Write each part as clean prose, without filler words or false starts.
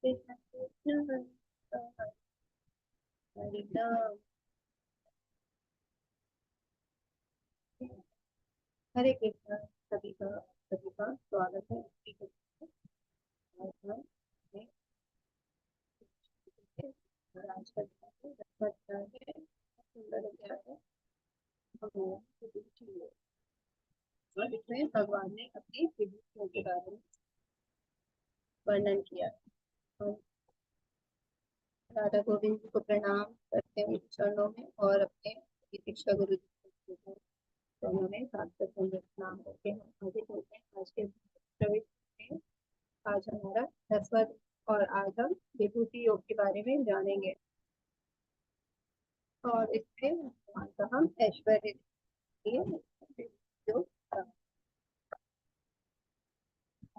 कृष्ण कृष्ण हरे राम हरे कृष्ण। सभी का स्वागत है श्री कृष्ण में। और आज का दिन है, 10वां अध्याय है, सुंदर अध्याय है। भगवान की विभूति है। और इसमें भगवान ने अपनी विभूतियों के बारे में वर्णन किया। हम राधा गोविंद जी को प्रणाम करते हैं उनके चरणों में और अपने शिक्षा गुरु जी को चरणों में सार्थक प्रणाम करके हम आगे चलते हैं। आज के प्रवेश में आज हमारा 10वां और आज हम विभूति योग के बारे में जानेंगे। और इसमें भगवान का हम ऐश्वर्य योग।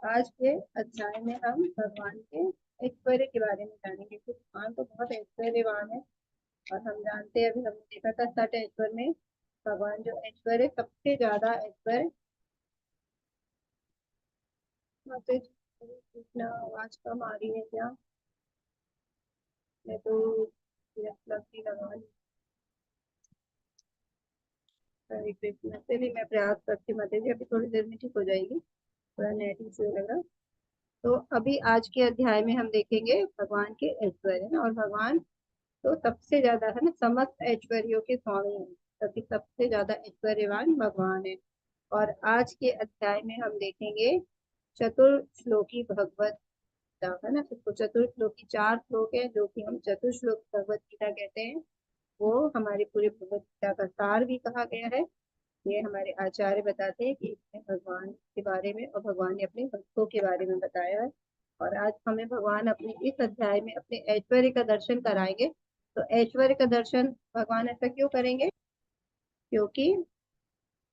आज के अध्याय में हम भगवान के ऐश्वर्य के बारे में जानेंगे। तो भगवान तो बहुत ऐश्वर्यवान है और हम जानते हैं, अभी हमने देखा था 60 ऐश्वर्य में भगवान जो ऐश्वर्य सबसे ज्यादा ऐश्वर्य। कृष्णा आवाज कम आ रही है क्या? मैं तो लगी लगा ली। हरे कृष्णा, चलिए मैं प्रयास करती हूँ माता जी, अभी थोड़ी देर में ठीक हो जाएगी। थोड़ा नेट इश्यू लग रहा। तो अभी आज के अध्याय में हम देखेंगे भगवान के ऐश्वर्य और भगवान तो सबसे ज्यादा है ना, समस्त ऐश्वर्यों के स्वामी है। तभी सबसे ज्यादा ऐश्वर्यवान भगवान है। और आज के अध्याय में हम देखेंगे चतुर्श्लोकी भगवत गीता है ना। तो चतुर्श्लोकी 4 श्लोक है जो कि हम चतुर्श्लोक भगवत गीता कहते हैं। वो हमारी पूरी भगवत गीता का सार भी कहा गया है। ये हमारे आचार्य बताते हैं कि इसमें भगवान के बारे में और भगवान ने अपने भक्तों के बारे में बताया है। और आज हमें भगवान अपने इस अध्याय में अपने ऐश्वर्य का दर्शन कराएंगे। तो ऐश्वर्य का दर्शन भगवान ऐसा क्यों करेंगे? क्योंकि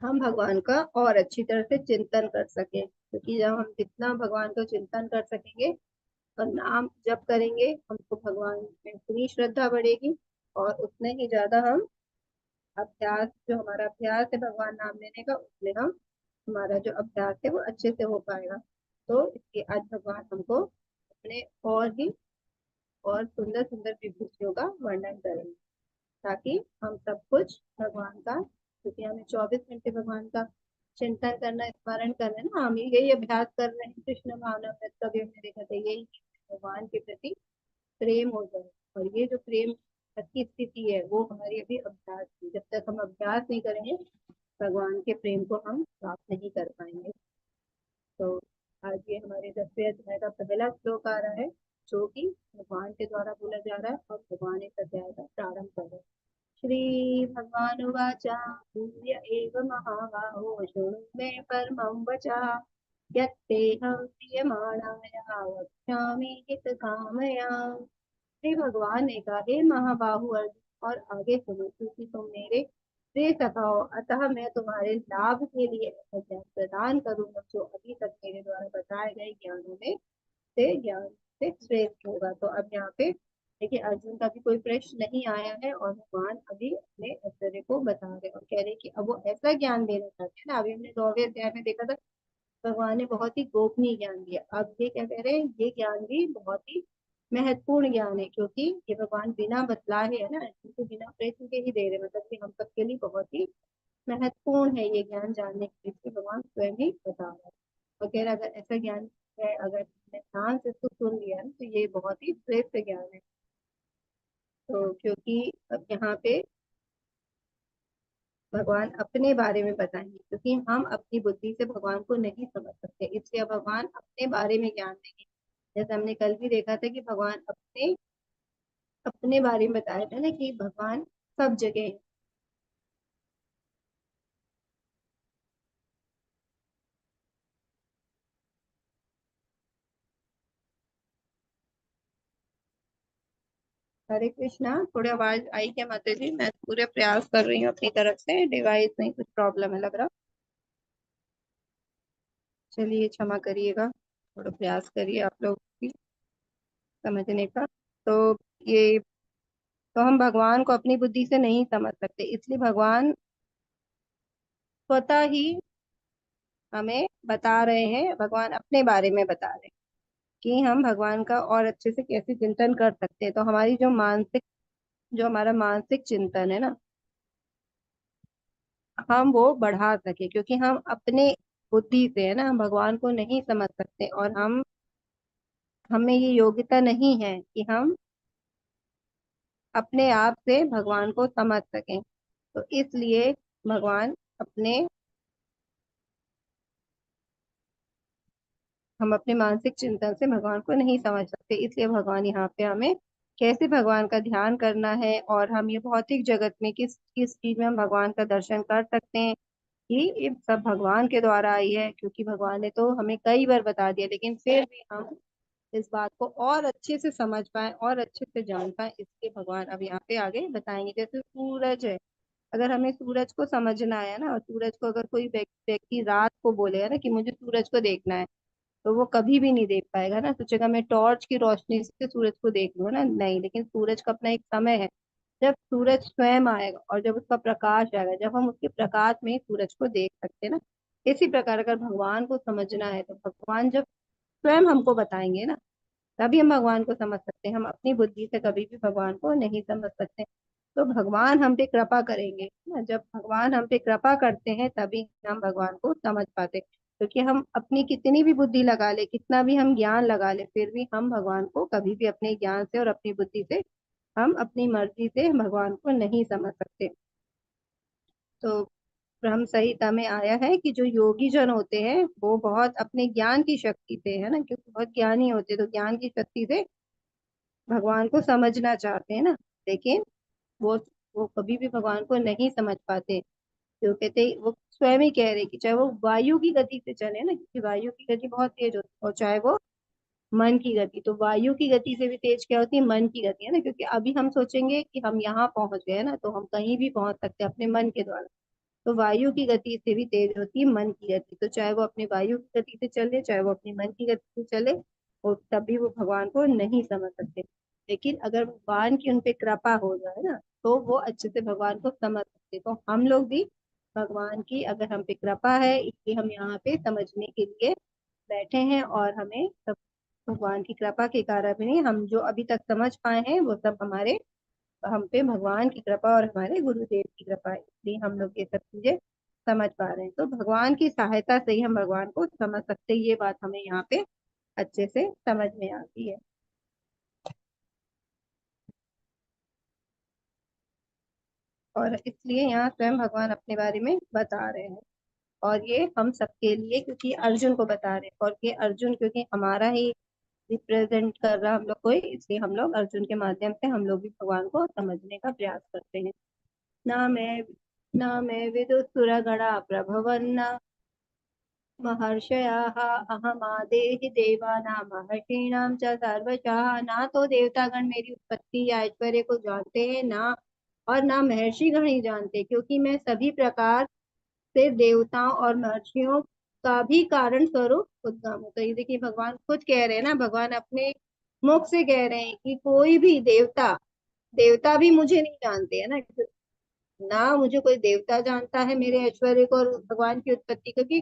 हम भगवान का और अच्छी तरह से चिंतन कर सके। क्योंकि जब हम जितना भगवान को चिंतन कर सकेंगे और नाम जप करेंगे, हमको भगवान में इतनी श्रद्धा बढ़ेगी और उतने ही ज्यादा हम अभ्यास, जो हमारा अभ्यास है भगवान नाम लेने का, उसमें हम हमारा जो अभ्यास है वो अच्छे से हो पाएगा। तो इसके आज भगवान हमको अपने और ही और सुंदर सुंदर विभूतियों का वर्णन करेंगे, ताकि हम सब कुछ भगवान का, क्योंकि हमें 24 घंटे भगवान का चिंतन करना, स्मरण करना है ना, हम यही अभ्यास कर रहे हैं। कृष्ण भावना व्रत का भी हमने देखा था, यही भगवान के प्रति प्रेम हो जाए। और ये जो प्रेम की स्थिति है वो हमारी अभी अभ्यास की, जब तक हम अभ्यास नहीं करेंगे भगवान के प्रेम को हम प्राप्त नहीं कर पाएंगे। तो आज ये हमारे 10वें अध्याय का पहला श्लोक आ रहा है, जो कि भगवान के द्वारा बोला जा रहा है और भगवान इस अध्याय का प्रारंभ कर रहे हैं। श्री भगवान उवाच भूय एव महाबाहो शृणु मे परमं वचः यत्तेऽहं प्रीयमाणाय वक्ष्यामि हितकामया। श्री भगवान ने कहा, हे महाबाहु अर्जुन, और आगे सुनो, क्योंकि तुम मेरे प्रिय सखा हो, अतः मैं तुम्हारे लाभ के लिए ऐसा ज्ञान प्रदान करूंगा जो अभी तक मेरे द्वारा बताए गए ज्ञानों में से ज्ञान से श्रेष्ठ होगा। तो अब यहाँ पे देखिए, अर्जुन का भी कोई प्रश्न नहीं आया है और भगवान अभी अपने ऐश्वर्य को बता रहे और कह रहे कि अब वो ऐसा ज्ञान देना चाहते हैं ना। अभी हमने 9वें अध्याय में देखा था भगवान ने बहुत ही गोपनीय ज्ञान दिया। अब ये क्या कह रहे हैं, ये ज्ञान भी बहुत ही महत्वपूर्ण ज्ञान है, क्योंकि ये भगवान बिना बतलाए है ना, इसे बिना प्रश्न के ही दे रहे, मतलब कि हम सबके लिए बहुत ही महत्वपूर्ण है ये ज्ञान जानने के लिए। इसलिए भगवान स्वयं ही बता रहा है वगैरह। अगर ऐसा ज्ञान है, अगर तुमने ध्यान से इसको सुन लिया है तो ये बहुत ही श्रेष्ठ ज्ञान है। तो क्योंकि अब यहाँ पे भगवान अपने बारे में बताएंगे, क्योंकि हम अपनी बुद्धि से भगवान को नहीं समझ सकते, इसलिए भगवान अपने बारे में ज्ञान देंगे। जैसे हमने कल भी देखा था कि भगवान अपने अपने बारे में बताया था ना कि भगवान सब जगह है। हरे कृष्णा, थोड़ी आवाज आई क्या माता जी? मैं पूरे प्रयास कर रही हूँ अपनी तरफ से, डिवाइस में कुछ प्रॉब्लम है लग रहा। चलिए क्षमा करिएगा, थोड़ा प्रयास करिए आप लोग भी समझने का। तो ये, तो हम भगवान को अपनी बुद्धि से नहीं समझ सकते, इसलिए भगवान स्वतः ही हमें बता रहे हैं, भगवान अपने बारे में बता रहे हैं कि हम भगवान का और अच्छे से कैसे चिंतन कर सकते हैं। तो हमारी जो हमारा मानसिक चिंतन है ना, हम वो बढ़ा सके, क्योंकि हम अपने बुद्धि से है ना, हम भगवान को नहीं समझ सकते, और हमें ये योग्यता नहीं है कि हम अपने आप से भगवान को समझ सकें। तो इसलिए भगवान अपने हम अपने मानसिक चिंतन से भगवान को नहीं समझ सकते, इसलिए भगवान यहाँ पे हमें कैसे भगवान का ध्यान करना है, और हम ये भौतिक जगत में किस किस चीज में हम भगवान का दर्शन कर सकते हैं, कि ये सब भगवान के द्वारा आई है। क्योंकि भगवान ने तो हमें कई बार बता दिया, लेकिन फिर भी हम इस बात को और अच्छे से समझ पाए और अच्छे से जान पाए, इसलिए भगवान अब यहाँ पे आगे बताएंगे। जैसे सूरज है, अगर हमें सूरज को समझना है ना, और सूरज को अगर कोई व्यक्ति रात को बोलेगा ना कि मुझे सूरज को देखना है, तो वो कभी भी नहीं देख पाएगा ना, सोचेगा मैं टॉर्च की रोशनी से सूरज को देख लूँ ना, नहीं। लेकिन सूरज का अपना एक समय है, जब सूरज स्वयं आएगा और जब उसका प्रकाश आएगा, जब हम उसके प्रकाश में ही सूरज को देख सकते हैं ना। इसी प्रकार अगर भगवान को समझना है, तो भगवान जब स्वयं हमको बताएंगे ना, तभी हम भगवान को समझ सकते हैं। हम अपनी बुद्धि से कभी भी भगवान को नहीं समझ सकते। तो भगवान हम पे कृपा करेंगे ना, जब भगवान हम पे कृपा करते हैं तभी हम भगवान को समझ पाते। क्योंकि हम अपनी कितनी भी बुद्धि लगा ले, कितना भी हम ज्ञान लगा ले, फिर भी हम भगवान को कभी भी अपने ज्ञान से और अपनी बुद्धि से, हम अपनी मर्जी से भगवान को नहीं समझ सकते। तो ब्रह्म संहिता में आया है कि जो योगी जन होते हैं वो बहुत अपने ज्ञान की शक्ति से, है ना, क्योंकि बहुत ज्ञानी होते हैं, तो ज्ञान की शक्ति से भगवान को समझना चाहते हैं ना, लेकिन वो वो कभी भी भगवान को नहीं समझ पाते। जो कहते वो स्वयं ही कह रहे कि चाहे वो वायु की गति से चले ना, क्योंकि वायु की गति बहुत तेज होती है, और चाहे वो मन की गति, तो वायु की गति से भी तेज क्या होती है, मन की गति, है ना। क्योंकि अभी हम सोचेंगे कि हम यहाँ पहुंच गए ना, तो हम कहीं भी पहुंच सकते हैं अपने मन के द्वारा। तो वायु की गति से भी तेज होती है मन की गति, तो चाहे वो अपनी वायु की गति से चले, चाहे वो अपनी मन की गति से चले, और तभी वो भगवान को नहीं समझ सकते। लेकिन अगर भगवान की उनपे कृपा हो जाए ना, तो वो अच्छे से भगवान को समझ सकते। तो हम लोग भी भगवान की अगर हम पे कृपा है, इसलिए हम यहाँ पे समझने के लिए बैठे हैं, और हमें सब भगवान की कृपा के कारण भी नहीं, हम जो अभी तक समझ पाए हैं वो सब हमारे हम पे भगवान की कृपा और हमारे गुरुदेव की कृपा है, इसलिए हम लोग ये सब चीजें समझ पा रहे हैं। तो भगवान की सहायता से ही हम भगवान को समझ सकते हैं, ये बात हमें यहाँ पे अच्छे से समझ में आती है। और इसलिए यहाँ स्वयं भगवान अपने बारे में बता रहे हैं, और ये हम सबके लिए, क्योंकि अर्जुन को बता रहे हैं, और ये अर्जुन क्योंकि हमारा ही रिप्रेजेंट कर रहा हम लोग को, इसलिए हम लोग अर्जुन के माध्यम से हम लोग भी भगवान को समझने का प्रयास करते हैं। न मैं विदुसुरगणा प्रभवन्ना महर्षयाः अहमादेहि देवानां महर्षीणां च सर्वशः। ना तो देवतागण मेरी उत्पत्ति या ऐश्वर्य को जानते हैं ना, और ना महर्षिगण ही जानते, क्योंकि मैं सभी प्रकार से देवताओं और महर्षियों का भी कारण स्वरूप उद्गम हूँ। तो ये देखिए भगवान खुद कह रहे हैं ना, भगवान अपने मुख से कह रहे हैं कि कोई भी देवता देवता भी मुझे नहीं जानते, है ना। ना मुझे कोई देवता जानता है मेरे ऐश्वर्य को और भगवान की उत्पत्ति को, कि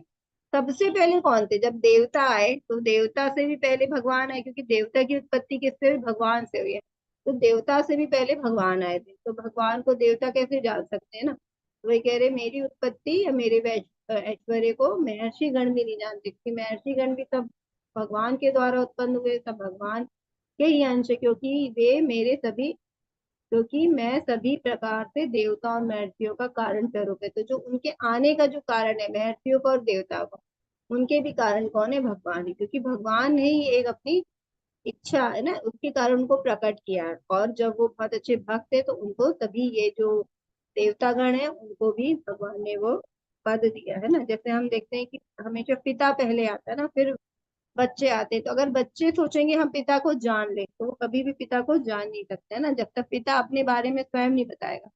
सबसे पहले कौन थे, जब देवता आए तो देवता से भी पहले भगवान आए, क्योंकि देवता की उत्पत्ति किससे हुई, भगवान से हुई है। तो देवता से भी पहले भगवान आए थे, तो भगवान को देवता कैसे जान सकते हैं ना। तो वही कह रहे मेरी उत्पत्ति या मेरे ऐश्वर्य को महर्षि गण भी नहीं जानते, क्योंकि महर्षि गण भी सब भगवान के द्वारा उत्पन्न हुए, सब भगवान के ही अंश है, क्योंकि वे मेरे सभी क्योंकि मैं सभी प्रकार से देवता और महर्षियों का कारण स्वरूप है। तो जो उनके आने का जो कारण है महर्षियों का और देवताओं का, उनके भी कारण कौन है, भगवान ही, क्योंकि भगवान ने ही एक अपनी इच्छा है ना उसके कारण उनको प्रकट किया है। और जब वो बहुत अच्छे भक्त है, तो उनको तभी ये जो देवतागण है उनको भी भगवान ने वो पद दिया है ना। जैसे हम देखते हैं कि हमेशा पिता पहले आता है ना, फिर बच्चे आते हैं। तो अगर बच्चे सोचेंगे हम पिता को जान ले, तो वो कभी भी पिता को जान नहीं सकते, है ना, जब तक पिता अपने बारे में स्वयं नहीं बताएगा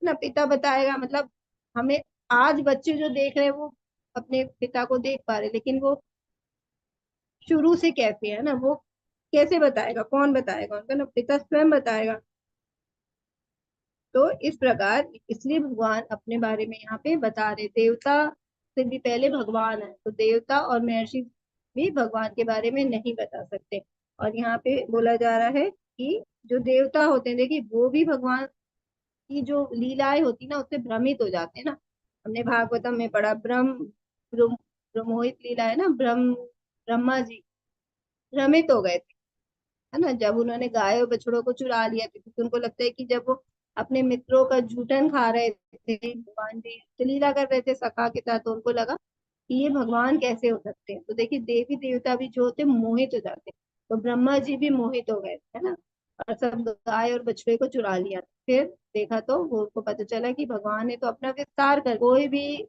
ना। पिता बताएगा मतलब हमें, आज बच्चे जो देख रहे हैं वो अपने पिता को देख पा रहे, लेकिन वो शुरू से कैसे है ना, वो कैसे बताएगा, कौन बताएगा उनका, ना पिता स्वयं बताएगा। तो इस प्रकार इसलिए भगवान अपने बारे में यहाँ पे बता रहे, देवता से भी पहले भगवान है, तो देवता और महर्षि भी भगवान के बारे में नहीं बता सकते। और यहाँ पे बोला जा रहा है कि जो देवता होते हैं, देखिए वो भी भगवान की जो लीलाएं होती ना उससे भ्रमित हो जाते हैं ना। हमने भागवतम में पढ़ा, ब्रह्मोहित लीला है ना, ब्रह्मा जी भ्रमित हो गए थे, है ना, जब उन्होंने गाय और बछड़ों को चुरा लिया था, क्योंकि उनको लगता है कि जब वो अपने मित्रों का जूठन खा रहे थे, भगवान जी तो लीला कर रहे थे सखा के साथ, तो उनको लगा कि ये भगवान कैसे हो सकते हैं। तो देखिए देवी देवता भी जो होते हैं मोहित हो जाते हैं, तो ब्रह्मा जी भी मोहित हो गए थे, है ना, और सब गाय और बछड़े को चुरा लिया। फिर देखा तो वो उनको पता चला कि भगवान ने तो अपना विस्तार कर, कोई भी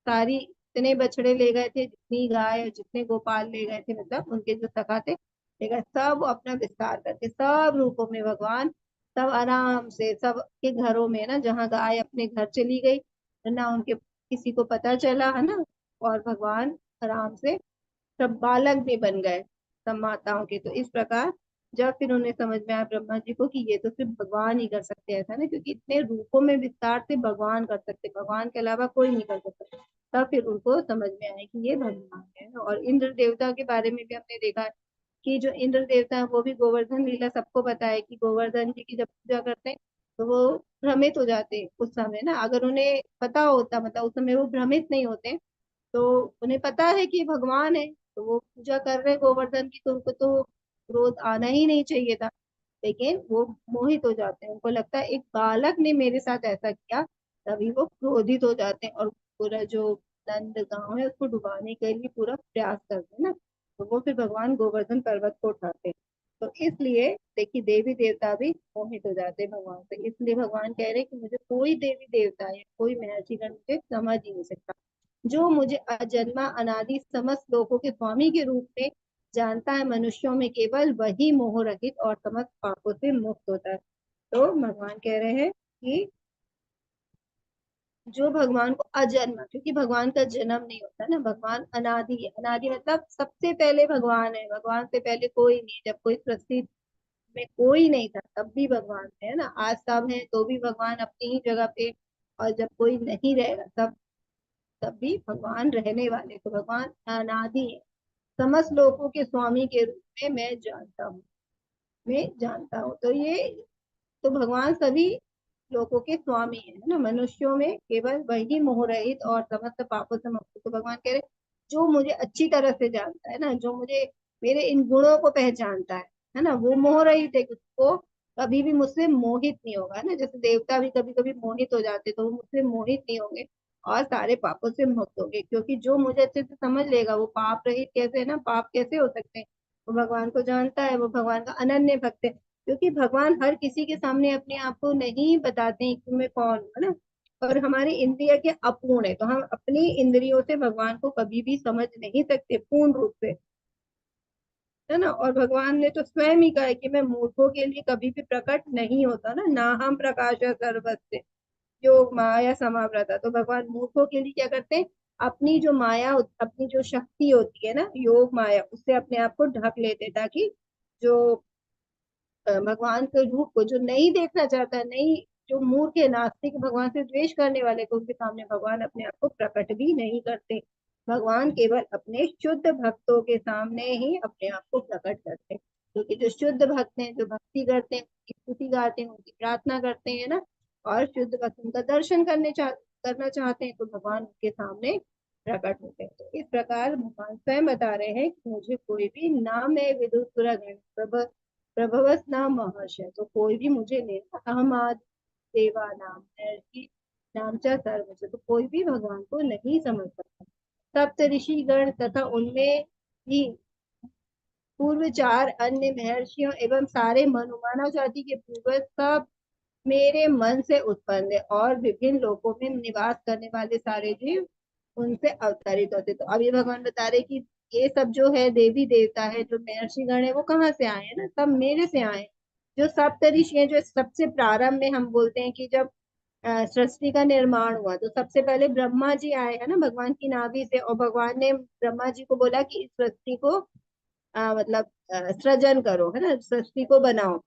सारी जितने बछड़े ले गए थे, जितनी गाय और जितने गोपाल ले गए थे, मतलब उनके जो सखा थे ले गए, सब वो अपना विस्तार करके सब रूपों में भगवान, सब आराम से सबके घरों में ना, जहाँ गाय अपने घर चली गई ना उनके किसी को पता चला, है ना, और भगवान आराम से सब बालक भी बन गए सब माताओं के। तो इस प्रकार जब फिर उन्हें समझ में आया ब्रह्मा जी को कि ये तो सिर्फ भगवान ही कर सकते हैं ऐसा ना, क्योंकि इतने रूपों में विस्तार से भगवान कर सकते, भगवान के अलावा कोई नहीं कर सकता। तब फिर उनको समझ में आया कि ये भगवान है। और इंद्र देवता के बारे में भी हमने देखा है कि जो इंद्र देवता है वो भी गोवर्धन लीला सबको पता है कि गोवर्धन जी की जब पूजा करते हैं तो वो भ्रमित हो जाते हैं उस समय ना। अगर उन्हें पता होता, मतलब उस समय वो भ्रमित नहीं होते, तो उन्हें पता है कि भगवान है, तो वो पूजा कर रहे गोवर्धन की, तो उनको तो क्रोध आना ही नहीं चाहिए था, लेकिन वो मोहित हो जाते हैं, उनको लगता है एक बालक ने मेरे साथ ऐसा किया, तभी वो क्रोधित हो जाते हैं और पूरा जो नंद गांव है उसको डुबाने के लिए पूरा प्रयास करते हैं ना। तो वो फिर भगवान गोवर्धन पर्वत को उठाते हैं। तो इसलिए देखिए देवी देवता भी मोहित हो जाते हैं भगवान से, इसलिए भगवान कह रहे हैं कि मुझे कोई देवी देवता या कोई महर्षिगण मुझे समझ ही नहीं सकता। जो मुझे अजन्मा अनादि समस्त लोगों के स्वामी के रूप में जानता है, मनुष्यों में केवल वही मोह रहित और समस्त पापों से मुक्त होता है। तो भगवान कह रहे हैं कि जो भगवान को अजन्मा, क्योंकि भगवान का जन्म नहीं होता ना, भगवान अनादि है, अनादि मतलब सबसे पहले भगवान है, भगवान से पहले कोई नहीं, जब कोई सृष्टि में कोई नहीं था तब भी भगवान थे, है ना, आज सब है तो भी भगवान अपनी ही जगह पे, और जब कोई नहीं रहेगा तब भी भगवान रहने वाले, तो भगवान अनादि है, समस्त लोगों के स्वामी के रूप में मैं जानता हूँ। तो ये तो भगवान सभी लोगों के स्वामी है ना, मनुष्यों में केवल वही मोह रहित और समस्त पापों से मुक्त। तो भगवान कह रहे जो मुझे अच्छी तरह से जानता है ना, जो मुझे मेरे इन गुणों को पहचानता है ना, वो मोह रहित है, उसको कभी भी मुझसे मोहित नहीं होगा, है ना, जैसे देवता भी कभी कभी मोहित हो जाते तो वो मुझसे मोहित नहीं होंगे और सारे पापों से मुक्त होंगे, क्योंकि जो मुझे अच्छे से समझ लेगा वो पाप रहित कैसे है ना, पाप कैसे हो सकते हैं, वो भगवान को जानता है, वो भगवान का अनन्य भक्त है। क्योंकि भगवान हर किसी के सामने अपने आप को नहीं बताते हैं कि मैं कौन हूँ, है ना, और हमारी इंद्रिय के अपूर्ण है, तो हम अपनी इंद्रियों से भगवान को कभी भी समझ नहीं सकते पूर्ण रूप से, है ना। और भगवान ने तो स्वयं ही कहा है कि मैं मूर्खों के लिए कभी भी प्रकट नहीं होता ना हम प्रकाश सर्वस्य योग माया समावृता। तो भगवान मूर्खों के लिए क्या करते हैं, अपनी जो माया, अपनी जो शक्ति होती है ना योग माया, उससे अपने आप को ढक लेते हैं, ताकि जो भगवान के रूप को जो नहीं देखना चाहता, नहीं, जो मूर्ख है नास्तिक भगवान से द्वेष करने वाले को, उनके सामने भगवान अपने आप को प्रकट भी नहीं करते। भगवान केवल अपने शुद्ध भक्तों के सामने ही अपने आप को प्रकट करते हैं, क्योंकि जो शुद्ध भक्त हैं, जो भक्ति करते हैं, उनकी स्तुति गाते हैं, उनकी प्रार्थना करते हैं ना, और शुद्ध भक्त उनका दर्शन करना चाहते हैं, तो भगवान उनके सामने प्रकट होते हैं। तो इस प्रकार भगवान स्वयं बता रहे हैं कि मुझे कोई भी नाम है विदुर प्रभवस नाम महर्षि, तो कोई भी मुझे नहीं, अहम आदि देवा नाम है कि नामचा सर्व से, तो कोई भी भगवान को नहीं समझ सकता। सप्त ऋषि गण तथा उनमें भी पूर्व चार अन्य महर्षियों एवं सारे मनु मानव जाति के पूर्वज सब मेरे मन से उत्पन्न है, और विभिन्न लोकों में निवास करने वाले सारे जीव उनसे अवतरित होते। तो अभी भगवान बता रहे कि ये सब जो है देवी देवता है, जो महर्षि गण है, वो कहाँ से आए हैं ना, सब मेरे से आए हैं। जो सप्त ऋषि है, जो सबसे प्रारंभ में हम बोलते हैं कि जब सृष्टि का निर्माण हुआ, तो सबसे पहले ब्रह्मा जी आए हैं ना भगवान की नाभि से, और भगवान ने ब्रह्मा जी को बोला कि इस सृष्टि को मतलब सृजन करो, है ना, सृष्टि को बनाओ।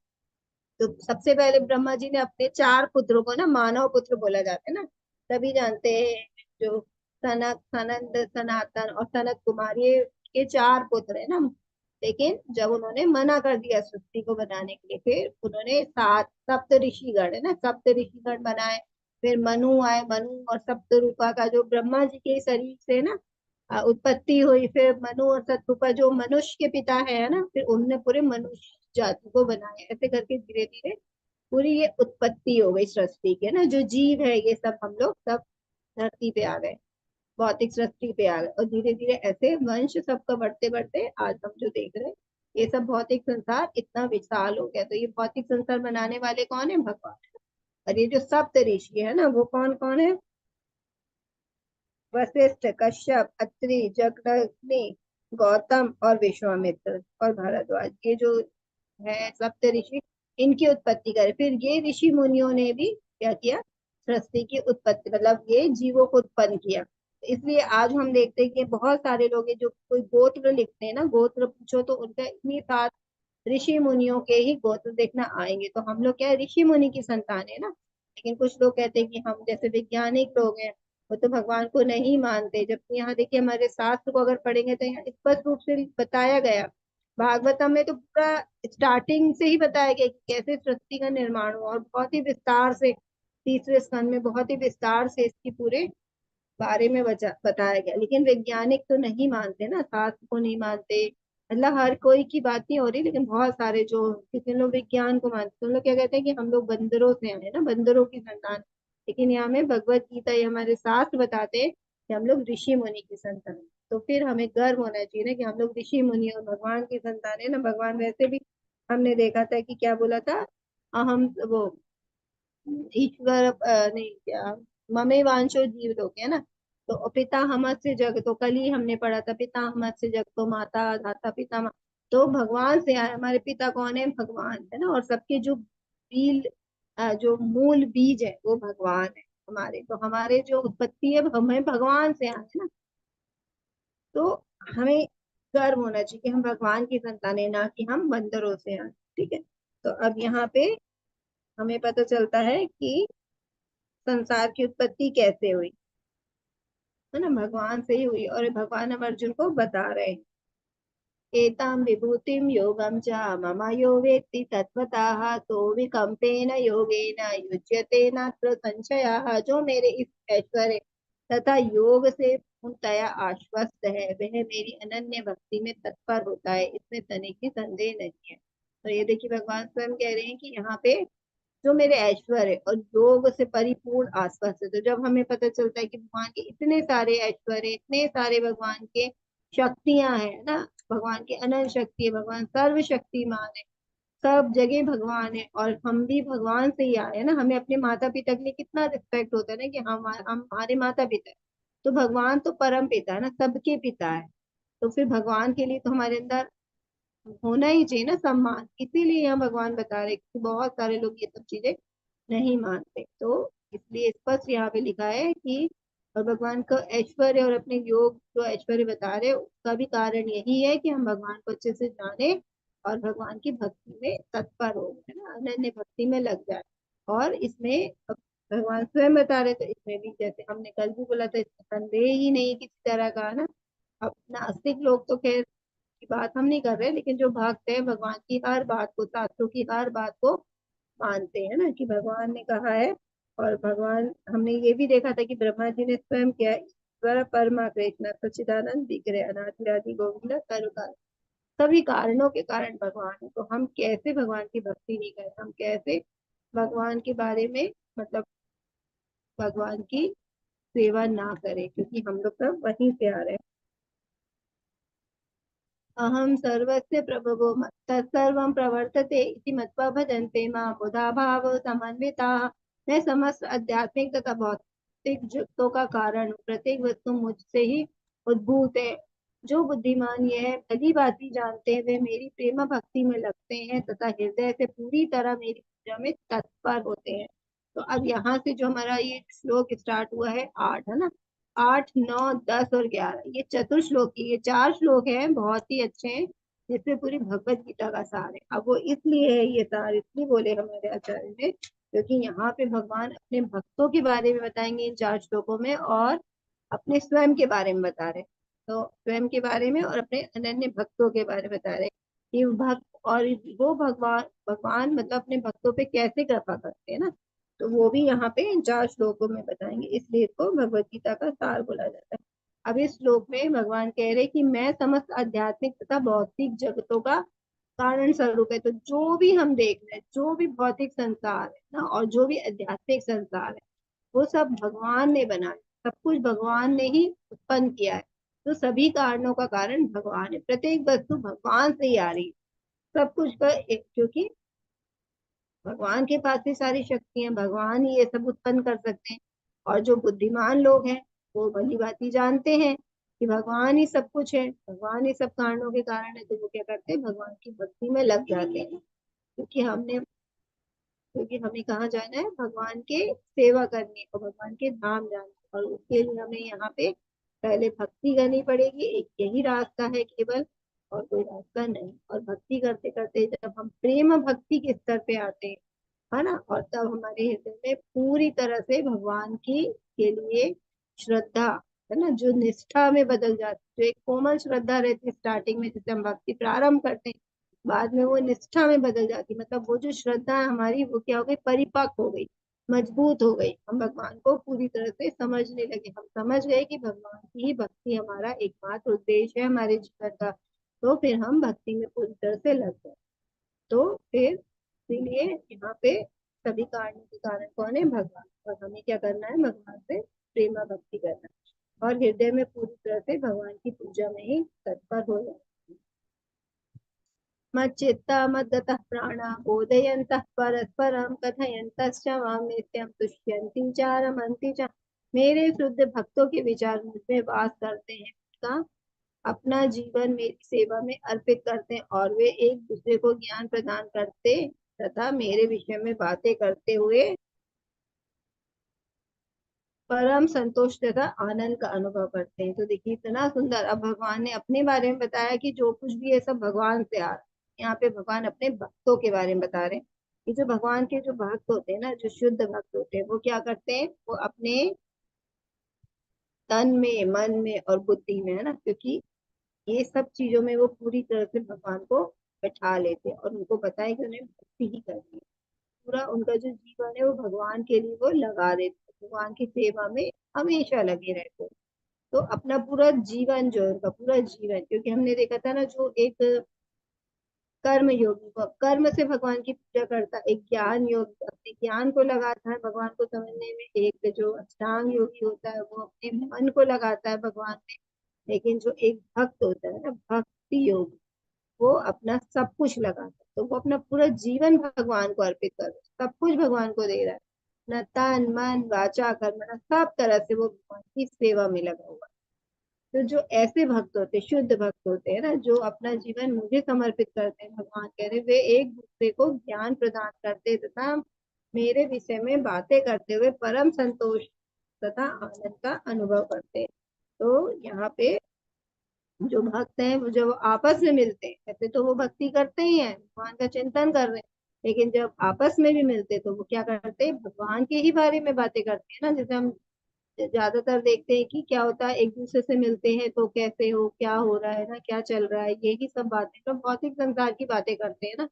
तो सबसे पहले ब्रह्मा जी ने अपने चार पुत्रों को ना मानव पुत्र बोला जाता है ना, तभी जानते हैं जो सनक सनंद सनातन और सनत कुमार, ये के 4 पुत्र है ना, लेकिन जब उन्होंने मना कर दिया सृष्टि को बनाने के लिए, फिर उन्होंने 7 सप्त ऋषिगण है ना, सप्त ऋषिगण बनाए। फिर मनु आए, मनु और सप्तरूपा का जो ब्रह्मा जी के शरीर से ना उत्पत्ति हुई। फिर मनु और सतरूपा जो मनुष्य के पिता है ना, फिर उनने पूरे मनुष्य जाति को बनाया। ऐसे करके धीरे धीरे पूरी ये उत्पत्ति हो गई सृष्टि के ना, जो जीव है ये सब हम लोग सब धरती पे आ गए, भौतिक सृष्टि पे आ गए। और धीरे धीरे ऐसे वंश सबका बढ़ते बढ़ते आज हम जो देख रहे हैं, ये सब भौतिक संसार इतना विशाल हो गया। तो ये भौतिक संसार बनाने वाले कौन है? भगवान। और ये जो सप्त ऋषि है ना, वो कौन कौन है? वशिष्ठ, कश्यप, अत्रि, जगदग्नि, गौतम और विश्वामित्र और भारद्वाज, ये जो है सप्त ऋषि, इनकी उत्पत्ति करे। फिर ये ऋषि मुनियों ने भी क्या किया? सृष्टि की उत्पत्ति, मतलब ये जीवों को उत्पन्न किया। इसलिए आज हम देखते हैं कि बहुत सारे लोग हैं जो कोई गोत्र लिखते हैं ना, गोत्र पूछो तो उनका इतनी सात ऋषि मुनियों के ही गोत्र देखना आएंगे। तो हम लोग क्या है? ऋषि मुनि की संतान है ना। लेकिन कुछ लोग कहते हैं कि हम जैसे वैज्ञानिक लोग हैं, वो तो भगवान को नहीं मानते। जबकि यहाँ देखिए हमारे शास्त्र को अगर पढ़ेंगे तो यहाँ स्पष्ट रूप से बताया गया, भागवतम में तो पूरा स्टार्टिंग से ही बताया गया कि कैसे सृष्टि का निर्माण हुआ, और बहुत ही विस्तार से तीसरे स्कंद में बहुत ही विस्तार से इसकी पूरे बारे में बताया गया। लेकिन वैज्ञानिक तो नहीं मानते ना, शास्त्र को नहीं मानते। मतलब हर कोई की बात नहीं हो रही, लेकिन बहुत सारे जो कितने लोग विज्ञान को मानते हैं, उन लोग क्या कहते हैं कि हम लोग बंदरों से आए ना, बंदरों की संतान। लेकिन यहाँ में भगवत गीता, ये हमारे शास्त्र बताते हैं कि हम लोग ऋषि मुनि की संतान हैं। तो फिर हमें गर्व होना चाहिए ना कि हम लोग ऋषि मुनि और भगवान की संतान है ना। भगवान वैसे भी हमने देखा था कि क्या बोला था, हम वो ईश्वर नहीं क्या, ममे वांशो जीव लोग है ना। तो पिता हमस्य जग, तो कल ही हमने पढ़ा था, पिता हमस्य जग तो माता धाता पिता तो भगवान से आए। हमारे पिता कौन है? भगवान है ना। और सबके जो बील जो मूल बीज है वो भगवान है हमारे। तो हमारे जो उत्पत्ति है हमें भगवान से आए है ना। तो हमें गर्व होना चाहिए कि हम भगवान की संतान है, ना कि हम बंदरों से आए। ठीक है। तो अब यहाँ पे हमें पता चलता है कि संसार की उत्पत्ति कैसे हुई, है ना, भगवान से ही हुई। और भगवान अब अर्जुन को बता रहे हैं, एताम विभूतिम योगम च मम यो वेत्ति तत्वतः तो विकम्पेन योगेन युज्यते नात्र संशयः। जो मेरे इस ऐश्वर्य तथा योग से पूर्णतया आश्वस्त है, वह मेरी अनन्य भक्ति में तत्पर होता है, इसमें तनिक भी संदेह नहीं है। तो ये देखिए भगवान स्वयं कह रहे हैं कि यहाँ पे जो मेरे ऐश्वर्य और योग से परिपूर्ण आसपास है। तो जब हमें पता चलता है कि भगवान के इतने सारे ऐश्वर्य, इतने सारे भगवान के शक्तियां हैं ना, भगवान की अनंत शक्ति है, भगवान सर्वशक्तिमान है, सब जगह भगवान है, और हम भी भगवान से ही आए हैं ना। हमें अपने माता पिता के लिए कितना रिस्पेक्ट होता है ना कि हम हमारे माता पिता है। तो भगवान तो परम पिता है ना, सबके पिता है। तो फिर भगवान के लिए तो हमारे अंदर होना ही चाहिए ना सम्मान। इसीलिए यहाँ भगवान बता रहे कि बहुत सारे लोग ये सब चीजें नहीं मानते। तो इसलिए स्पष्ट यहाँ पे लिखा है कि और भगवान का ऐश्वर्य और अपने योग जो ऐश्वर्य बता रहे हैं, उसका भी कारण यही है कि हम भगवान को अच्छे से जाने और भगवान की भक्ति में तत्पर हो, है ना, अनन्य भक्ति में लग जाए। और इसमें अब भगवान स्वयं बता रहे, तो इसमें भी जैसे हमने कल भी बोला था, इसमें संदेह ही नहीं किसी तरह का ना। अब नास्तिक लोग तो खैर की बात हम नहीं कर रहे, लेकिन जो भक्त है भगवान की हर बात को, शास्त्रों की हर बात को मानते हैं ना कि भगवान ने कहा है। और भगवान हमने ये भी देखा था कि ब्रह्मा जी ने स्वयं किया, ईश्वर परमा कृष्ण सच्चिदानंद विग्रह अनादि गोविंद सर्वकाल, सभी कारणों के कारण भगवान है। तो हम कैसे भगवान की भक्ति नहीं करें, हम कैसे भगवान के बारे में मतलब भगवान की सेवा ना करें, क्योंकि हम लोग सब वहीं से आ रहे हैं। अहम सर्वस्य प्रभवो तत्सर्वं प्रवर्तते इति मत्वा भजन्ते मां बुधा भाव समन्विताः। मैं समस्त आध्यात्मिक तथा भौतिक जगतों का कारण हूँ, प्रत्येक वस्तु मुझसे ही उद्भूत है। जो बुद्धिमान यह भली भांति जानते हैं, वे मेरी प्रेम भक्ति में लगते हैं तथा हृदय से पूरी तरह मेरी पूजा में तत्पर होते हैं। तो अब यहाँ से जो हमारा ये श्लोक स्टार्ट हुआ है 8, है ना, 8, 9, 10 और 11, ये चतुर्श्लोक की ये 4 श्लोक हैं, बहुत ही अच्छे हैं, जिसमें पूरी भगवत गीता का सार है। अब वो इसलिए है ये सार, इसलिए बोले हमारे आचार्य ने, क्योंकि यहाँ पे भगवान अपने भक्तों के बारे में बताएंगे इन 4 श्लोकों में, और अपने स्वयं के बारे में बता रहे हैं। तो स्वयं के बारे में और अपने अनन्य भक्तों के बारे में बता रहे हैं कि भक्त और वो भगवान भगवान मतलब अपने भक्तों पे कैसे कृपा करते हैं ना। तो वो भी यहाँ पे इन 4 श्लोकों में बताएंगे, इसलिए इसको भगवत गीता का सार बोला जाता है। अब इस श्लोक में भगवान कह रहे कि मैं समस्त आध्यात्मिक तथा भौतिक जगतों का कारण स्वरूप है। तो जो भी हम देख रहे हैं, जो भी भौतिक संसार है ना और जो भी आध्यात्मिक संसार है, वो सब भगवान ने बनाया, सब कुछ भगवान ने ही उत्पन्न किया है। तो सभी कारणों का कारण भगवान है, प्रत्येक वस्तु भगवान से ही आ रही है सब कुछ का एक, क्योंकि भगवान के पास ही सारी शक्तियां, भगवान ही ये सब उत्पन्न कर सकते हैं। और जो बुद्धिमान लोग हैं वो भली भांति जानते हैं कि भगवान ही सब कुछ है, भगवान ही सब कारणों के कारण है, तो वो क्या करते हैं, भगवान की भक्ति में लग जाते हैं। क्योंकि हमें कहाँ जाना है, भगवान के सेवा करनी और भगवान के धाम जाना है। और उसके लिए हमें यहाँ पे पहले भक्ति करनी पड़ेगी, एक यही रास्ता है केवल, और कोई रास्ता नहीं। और भक्ति करते करते जब हम प्रेम भक्ति के स्तर पे आते हैं, है ना, और तब हमारे हृदय में पूरी तरह से भगवान की के लिए श्रद्धा, है ना, जो निष्ठा में बदल जाती, जो एक कोमल श्रद्धा रहती है स्टार्टिंग में, जिसे हम भक्ति प्रारंभ करते हैं, बाद में वो निष्ठा में बदल जाती, मतलब वो जो श्रद्धा है हमारी, वो क्या हो गई, परिपक्व हो गई, मजबूत हो गई। हम भगवान को पूरी तरह से समझने लगे, हम समझ गए कि भगवान की ही भक्ति हमारा एकमात्र उद्देश्य है हमारे जीवन का। तो फिर हम भक्ति में पूरी तरह से लग गए। तो फिर इसीलिए यहाँ पे सभी कारणों के कारण कौन है, भगवान। और हमें क्या करना है, भगवान से प्रेमा भक्ति करना है और हृदय में पूरी तरह से भगवान की पूजा में ही तत्पर हो जाए। मच्चित्ता मद्गतः प्राणा बोधयन्तः परस्परं कथयन्तश्च मां नित्यं तुष्यन्ति च रमन्ति च। मेरे शुद्ध भक्तों के विचार मुझ में वास करते हैं, उनका अपना जीवन मेरी सेवा में अर्पित करते हैं, और वे एक दूसरे को ज्ञान प्रदान करते तथा मेरे विषय में बातें करते हुए परम संतोष तथा आनंद का अनुभव करते हैं। तो देखिए इतना सुंदर, अब भगवान ने अपने बारे में बताया कि जो कुछ भी है सब भगवान से आ रहा है। यहाँ पे भगवान अपने भक्तों के बारे में बता रहे हैं कि जो भगवान के जो भक्त होते हैं ना, जो शुद्ध भक्त होते हैं, वो क्या करते हैं, वो अपने तन में, मन में और बुद्धि में, है ना, क्योंकि ये सब चीजों में वो पूरी तरह से भगवान को बैठा लेते हैं और उनको पता है कि उन्हें भक्ति ही करनी है। पूरा उनका जो जीवन है वो भगवान के लिए वो लगा देते हैं, भगवान की सेवा में हमेशा लगे रहते हैं। तो अपना पूरा जीवन जो है, उनका पूरा जीवन, क्योंकि हमने देखा था ना, जो एक कर्म योगी वो कर्म से भगवान की पूजा करता है, एक ज्ञान योगी अपने ज्ञान को लगाता है भगवान को समझने में, एक जो अष्टांग योगी होता है वो अपने मन को लगाता है भगवान में, लेकिन जो एक भक्त होता है ना, भक्ति योगी, वो अपना सब कुछ लगाता है। तो वो अपना पूरा जीवन भगवान को अर्पित कर रहा है, सब कुछ भगवान को दे रहा है, न तन मन वाचा कर्म, न सब तरह से वो भगवान की सेवा में लगा हुआ है। तो जो ऐसे भक्त होते, शुद्ध भक्त होते हैं ना, जो अपना जीवन मुझे समर्पित करते हैं, भगवान कह रहे वे एक दूसरे को ज्ञान प्रदान करते तथा मेरे विषय में बातें करते हुए परम संतोष तथा आनंद का अनुभव करते हैं। तो यहाँ पे जो भक्त हैं वो जब आपस में मिलते हैं, ऐसे तो वो भक्ति करते ही हैं, भगवान का चिंतन कर रहे हैं, लेकिन जब आपस में भी मिलते तो वो क्या करते हैं, भगवान के ही बारे में बातें करते हैं ना। जैसे हम ज्यादातर देखते हैं कि क्या होता है, एक दूसरे से मिलते हैं तो कैसे हो, क्या हो रहा है ना, क्या चल रहा है, यही सब बातें तो भौतिक संसार की बातें करते हैं ना।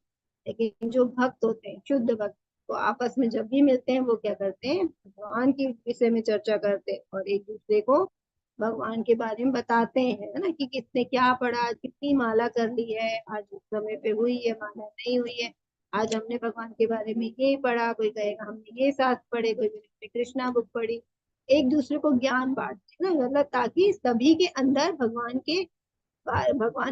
लेकिन जो भक्त होते हैं, शुद्ध भक्त, तो आपस में जब भी मिलते हैं वो क्या करते हैं, भगवान के विषय में चर्चा करते हैं और एक दूसरे को भगवान के बारे में बताते हैं, है ना, कि किसने क्या पढ़ा, कितनी माला कर ली है, आज उस समय पे हुई है माला, नहीं हुई है, आज हमने भगवान के बारे में ये पढ़ा, कोई कहेगा हमने ये शास्त्र पढ़े, कोई कहेगा कृष्णा बुक पढ़ी। एक दूसरे को ज्ञान बांटते हैं ना, मतलब ताकि सभी के अंदर भगवान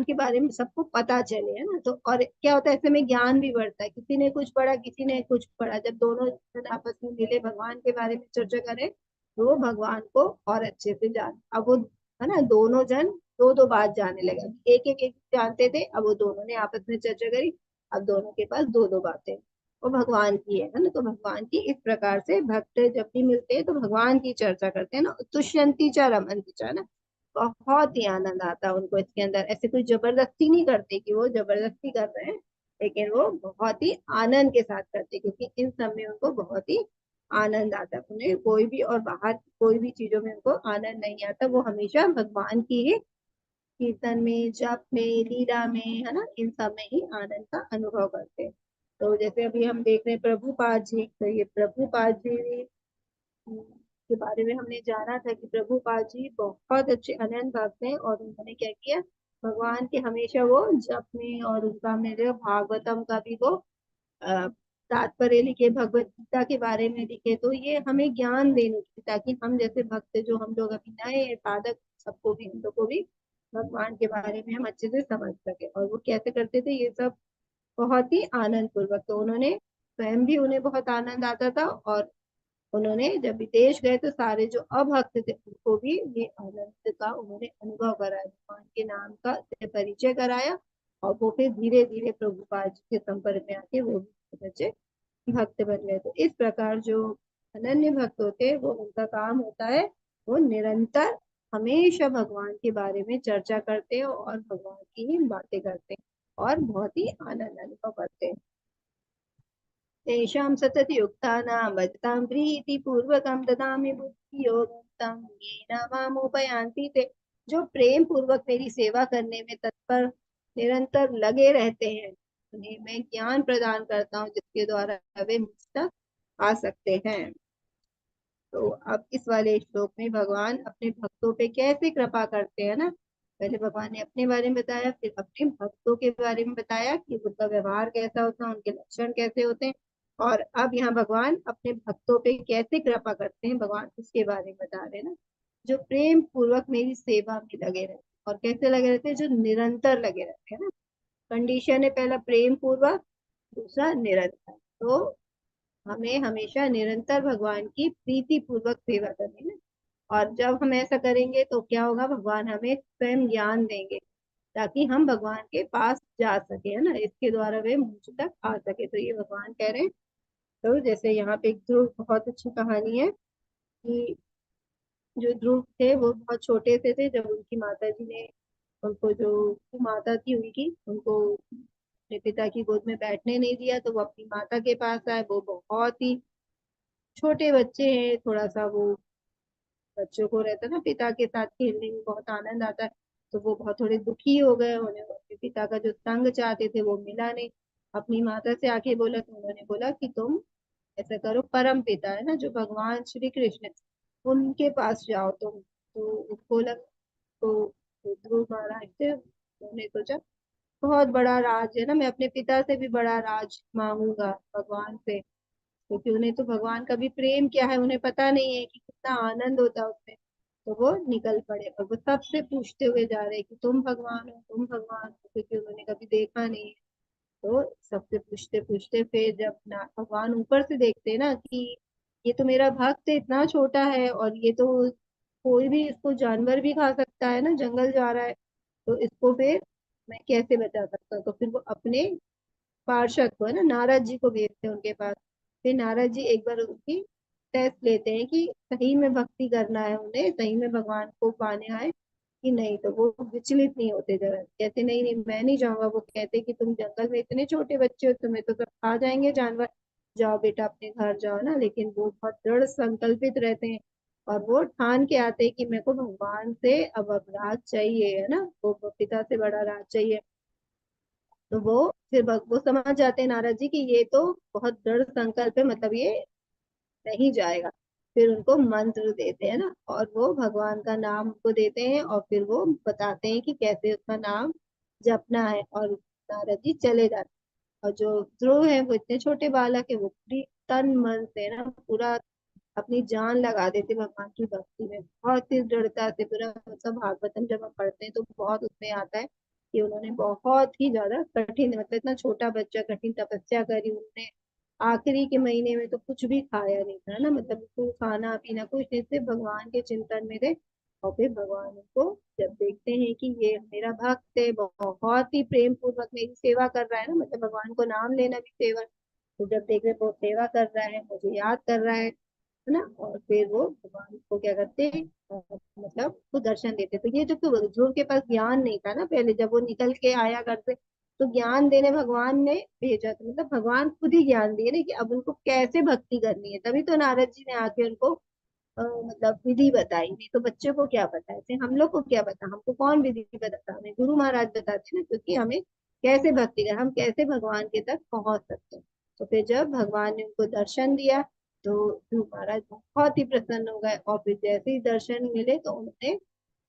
के बारे में सबको पता चले, है ना। तो और क्या होता है, ऐसे में ज्ञान भी बढ़ता है, किसी ने कुछ पढ़ा किसी ने कुछ पढ़ा, जब दोनों जन आपस में मिले भगवान के बारे में चर्चा करें तो वो भगवान को और अच्छे से जाने, अब वो, है ना, दोनों जन दो दो बात जानने लगे, एक जानते थे, अब वो दोनों ने आपस में चर्चा करी, अब दोनों के पास दो दो बातें वो भगवान की है ना। तो भगवान की इस प्रकार से भक्त जब भी मिलते हैं तो भगवान की चर्चा करते हैं ना, तुष्यंती च रमंती च ना, बहुत ही आनंद आता है उनको इसके अंदर। ऐसे कोई जबरदस्ती नहीं करते कि वो जबरदस्ती कर रहे हैं, लेकिन वो बहुत ही आनंद के साथ करते हैं, क्योंकि इन सब में उनको बहुत ही आनंद आता है। उन्हें कोई भी और बाहर कोई भी चीजों में उनको आनंद नहीं आता, वो हमेशा भगवान की ही कीर्तन में, जप में, लीला में, है ना, इन सब में ही आनंद का अनुभव करते हैं। तो जैसे अभी हम देख रहे हैं प्रभुपाद जी, तो ये प्रभुपाद जी के बारे में हमने जाना था कि प्रभुपाद जी बहुत अच्छे अनंत भक्त हैं, और उन्होंने क्या किया, भगवान के हमेशा वो जप में, और उनका मेरे भागवतम का भी वो अ, तात्पर्य लिखे, भगवत गीता के बारे में लिखे। तो ये हमें ज्ञान देने की, ताकि हम जैसे भक्त जो हम लोग अभी नए हैं, साधक, सबको भी, हम लोग को भी भगवान के बारे में हम अच्छे से समझ सके। और वो कैसे करते थे ये सब, बहुत ही आनंद पूर्वक। तो उन्होंने स्वयं भी, उन्हें बहुत आनंद आता था, और उन्होंने जब विदेश गए तो सारे जो अभक्त थे उनको भी ये आनंद का उन्होंने अनुभव कराया, भगवान के नाम का से परिचय कराया। और वो फिर धीरे धीरे प्रभुपाद जी के संपर्क में आके वो भी बहुत अच्छे भक्त बन गए। तो इस प्रकार जो अनन्य भक्त होते हैं, वो उनका काम होता है, वो निरंतर हमेशा भगवान के बारे में चर्चा करते हैं, और भगवान की ही बातें करते हैं, और बहुत ही आनंद अनुभव करते हैं। तेषां सततयुक्तानां भजतां प्रीतिपूर्वकं ददामि बुद्धियोगं तं येन मामुपयान्ति ते। जो प्रेम पूर्वक मेरी सेवा करने में तत्पर, निरंतर लगे रहते हैं, उन्हें मैं ज्ञान प्रदान करता हूँ, जिसके द्वारा वे मुझ तक आ सकते हैं। तो अब इस वाले श्लोक में भगवान अपने भक्तों पे कैसे कृपा करते हैं ना, पहले भगवान ने अपने बारे में बताया, फिर अपने भक्तों के बारे में बताया कि उनका व्यवहार कैसा होता है, उनके लक्षण कैसे होते हैं। और अब यहाँ भगवान अपने भक्तों पे कैसे कृपा करते हैं, भगवान उसके बारे में बता रहे हैं ना। जो प्रेम पूर्वक मेरी सेवा में लगे रहते हैं, और कैसे लगे रहते हैं, जो निरंतर लगे रहते हैं ना। कंडीशन है, पहला प्रेम पूर्वक, दूसरा निरंतर। तो हमें हमेशा निरंतर भगवान की प्रीति पूर्वक सेवा करनी है। और जब हम ऐसा करेंगे तो क्या होगा, भगवान हमें स्वयं ज्ञान देंगे, ताकि हम भगवान के पास जा सके, है ना, इसके द्वारा वे मुझ तक आ सके। तो ये भगवान कह रहे हैं। तो जैसे यहाँ पे एक ध्रुव, बहुत अच्छी कहानी है कि जो ध्रुव थे वो बहुत छोटे से थे जब उनकी माता जी ने उनको, जो माता थी उनकी, उनको अपने पिता की गोद में बैठने नहीं दिया, तो वो अपनी माता के पास आए। वो बहुत ही छोटे बच्चे हैं, थोड़ा सा वो, बच्चों को रहता है ना पिता के साथ खेलने में बहुत आनंद आता है। तो वो बहुत थोड़े दुखी हो गए, उन्हें अपने पिता का जो संग चाहते थे वो मिला नहीं। अपनी माता से आके बोला, तो उन्होंने बोला कि तुम ऐसा करो, परम पिता है ना जो भगवान श्री कृष्ण, उनके पास जाओ तुम। तो उसको लग, तो ध्रुव महाराज थे, उन्होंने सोचा बहुत बड़ा राज है ना, मैं अपने पिता से भी बड़ा राज मांगूंगा भगवान से, क्योंकि उन्हें तो भगवान का भी प्रेम क्या है उन्हें पता नहीं है कि कितना आनंद होता है उसमें। तो वो निकल पड़े, और वो सबसे पूछते हुए जा रहे हैं कि तुम भगवान हो, तुम भगवान हो, क्योंकि उन्होंने कभी देखा नहीं है। तो सबसे पूछते पूछते फिर जब ना भगवान ऊपर से देखते हैं ना कि ये तो मेरा भक्त इतना छोटा है, और ये तो कोई भी इसको जानवर भी खा सकता है ना, जंगल जा रहा है, तो इसको फिर मैं कैसे बचा सकता हूँ। तो फिर वो अपने पार्षद को, है ना, नारद जी को भेजते हैं उनके पास। फिर नारद जी एक बार उसकी टेस्ट लेते हैं कि सही में भक्ति करना है उन्हें, सही में भगवान को पाने आए कि नहीं। तो वो विचलित नहीं होते जरा, कहते नहीं नहीं मैं नहीं जाऊंगा। वो कहते कि तुम जंगल में इतने छोटे बच्चे हो, तुम्हें तो सब खा जाएंगे जानवर, जाओ बेटा अपने घर जाओ ना। लेकिन वो बहुत दृढ़ संकल्पित रहते हैं, और वो ठान के आते हैं कि मेरे को भगवान से अब राज चाहिए, है ना, वो पिता से बड़ा राज चाहिए। तो वो फिर वो समझ जाते हैं नारद जी कि ये तो बहुत दृढ़ संकल्प है, मतलब ये नहीं जाएगा। फिर उनको मंत्र देते हैं ना, और वो भगवान का नाम उनको देते हैं, और फिर वो बताते हैं कि कैसे उसका नाम जपना है। और नारद जी चले जाते हैं। और जो ध्रुव है वो इतने छोटे बालक है, वो पूरी तन मन से ना पूरा अपनी जान लगा देते भगवान की भक्ति में, बहुत ही दृढ़ता से पूरा। मतलब भागवतम जब हम पढ़ते हैं तो बहुत उसमें आता है कि उन्होंने बहुत ही ज्यादा कठिन, मतलब इतना छोटा बच्चा कठिन तपस्या करी उन्होंने। आखिरी के महीने में तो कुछ भी खाया नहीं था ना, मतलब बिल्कुल खाना पीना कुछ नहीं, सिर्फ भगवान के चिंतन में थे। और फिर भगवान उनको जब देखते हैं कि ये मेरा भक्त है, बहुत ही प्रेम पूर्वक मेरी सेवा कर रहा है ना, मतलब भगवान को नाम लेना भी सेवा, तो जब देख रहे वो सेवा कर रहा है, मुझे याद कर रहा है ना, और फिर वो भगवान को क्या करते हैं, मतलब वो दर्शन देते। तो ये जो ध्रुव के पास ज्ञान नहीं था ना पहले, जब वो निकल के आया घर से, तो ज्ञान देने भगवान ने भेजा, तो मतलब भगवान खुद ही ज्ञान दिए ना कि अब उनको कैसे भक्ति करनी है। तभी तो नारद जी ने आके उनको मतलब विधि बताई, नहीं तो बच्चे को क्या पता है, ऐसे हम लोग को क्या पता, हमको कौन विधि बताता, हमें गुरु महाराज बताते हैं ना, क्योंकि हमें कैसे भक्ति कर, हम कैसे भगवान के तक पहुंच सकते हैं। तो फिर जब भगवान ने उनको दर्शन दिया तो गुरु महाराज बहुत ही प्रसन्न हो गए, और फिर जैसे ही दर्शन मिले तो उन्होंने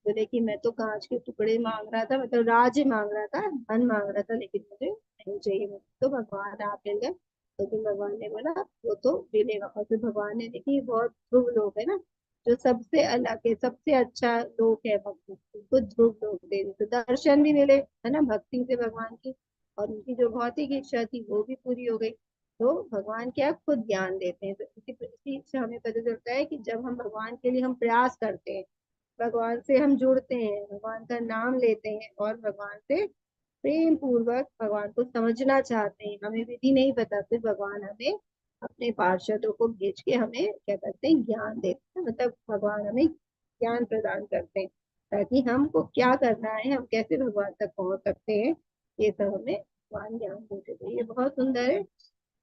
बोले कि मैं तो कांच के टुकड़े मांग रहा था, मतलब राज्य मांग रहा था, धन मांग रहा था, लेकिन मुझे नहीं चाहिए, मुझे तो भगवान आप मिल गए। तो फिर भगवान ने बोला वो तो मिलेगा, और फिर भगवान ने देखी बहुत ध्रुव लोग है ना, जो सबसे अलग है, सबसे अच्छा लोग है भक्ति, उनको ध्रुव लोग दे दी, तो दर्शन भी मिले है ना भक्ति से भगवान की, और उनकी जो भौतिक इच्छा थी वो भी पूरी हो गई। तो भगवान क्या खुद ज्ञान देते हैं, तो इसी से हमें पता चलता है कि जब हम भगवान के लिए हम प्रयास करते हैं, भगवान से हम जुड़ते हैं, भगवान का नाम लेते हैं, और भगवान से प्रेम पूर्वक भगवान को समझना चाहते हैं, हमें विधि नहीं पता, फिर भगवान हमें अपने पार्षदों को भेज के हमें क्या करते हैं, ज्ञान देते हैं, मतलब भगवान हमें ज्ञान प्रदान करते हैं, ताकि हमको क्या करना है, हम कैसे भगवान तक पहुंच सकते हैं, ये सब हमें भगवान ज्ञान देते थे। ये बहुत सुंदर है।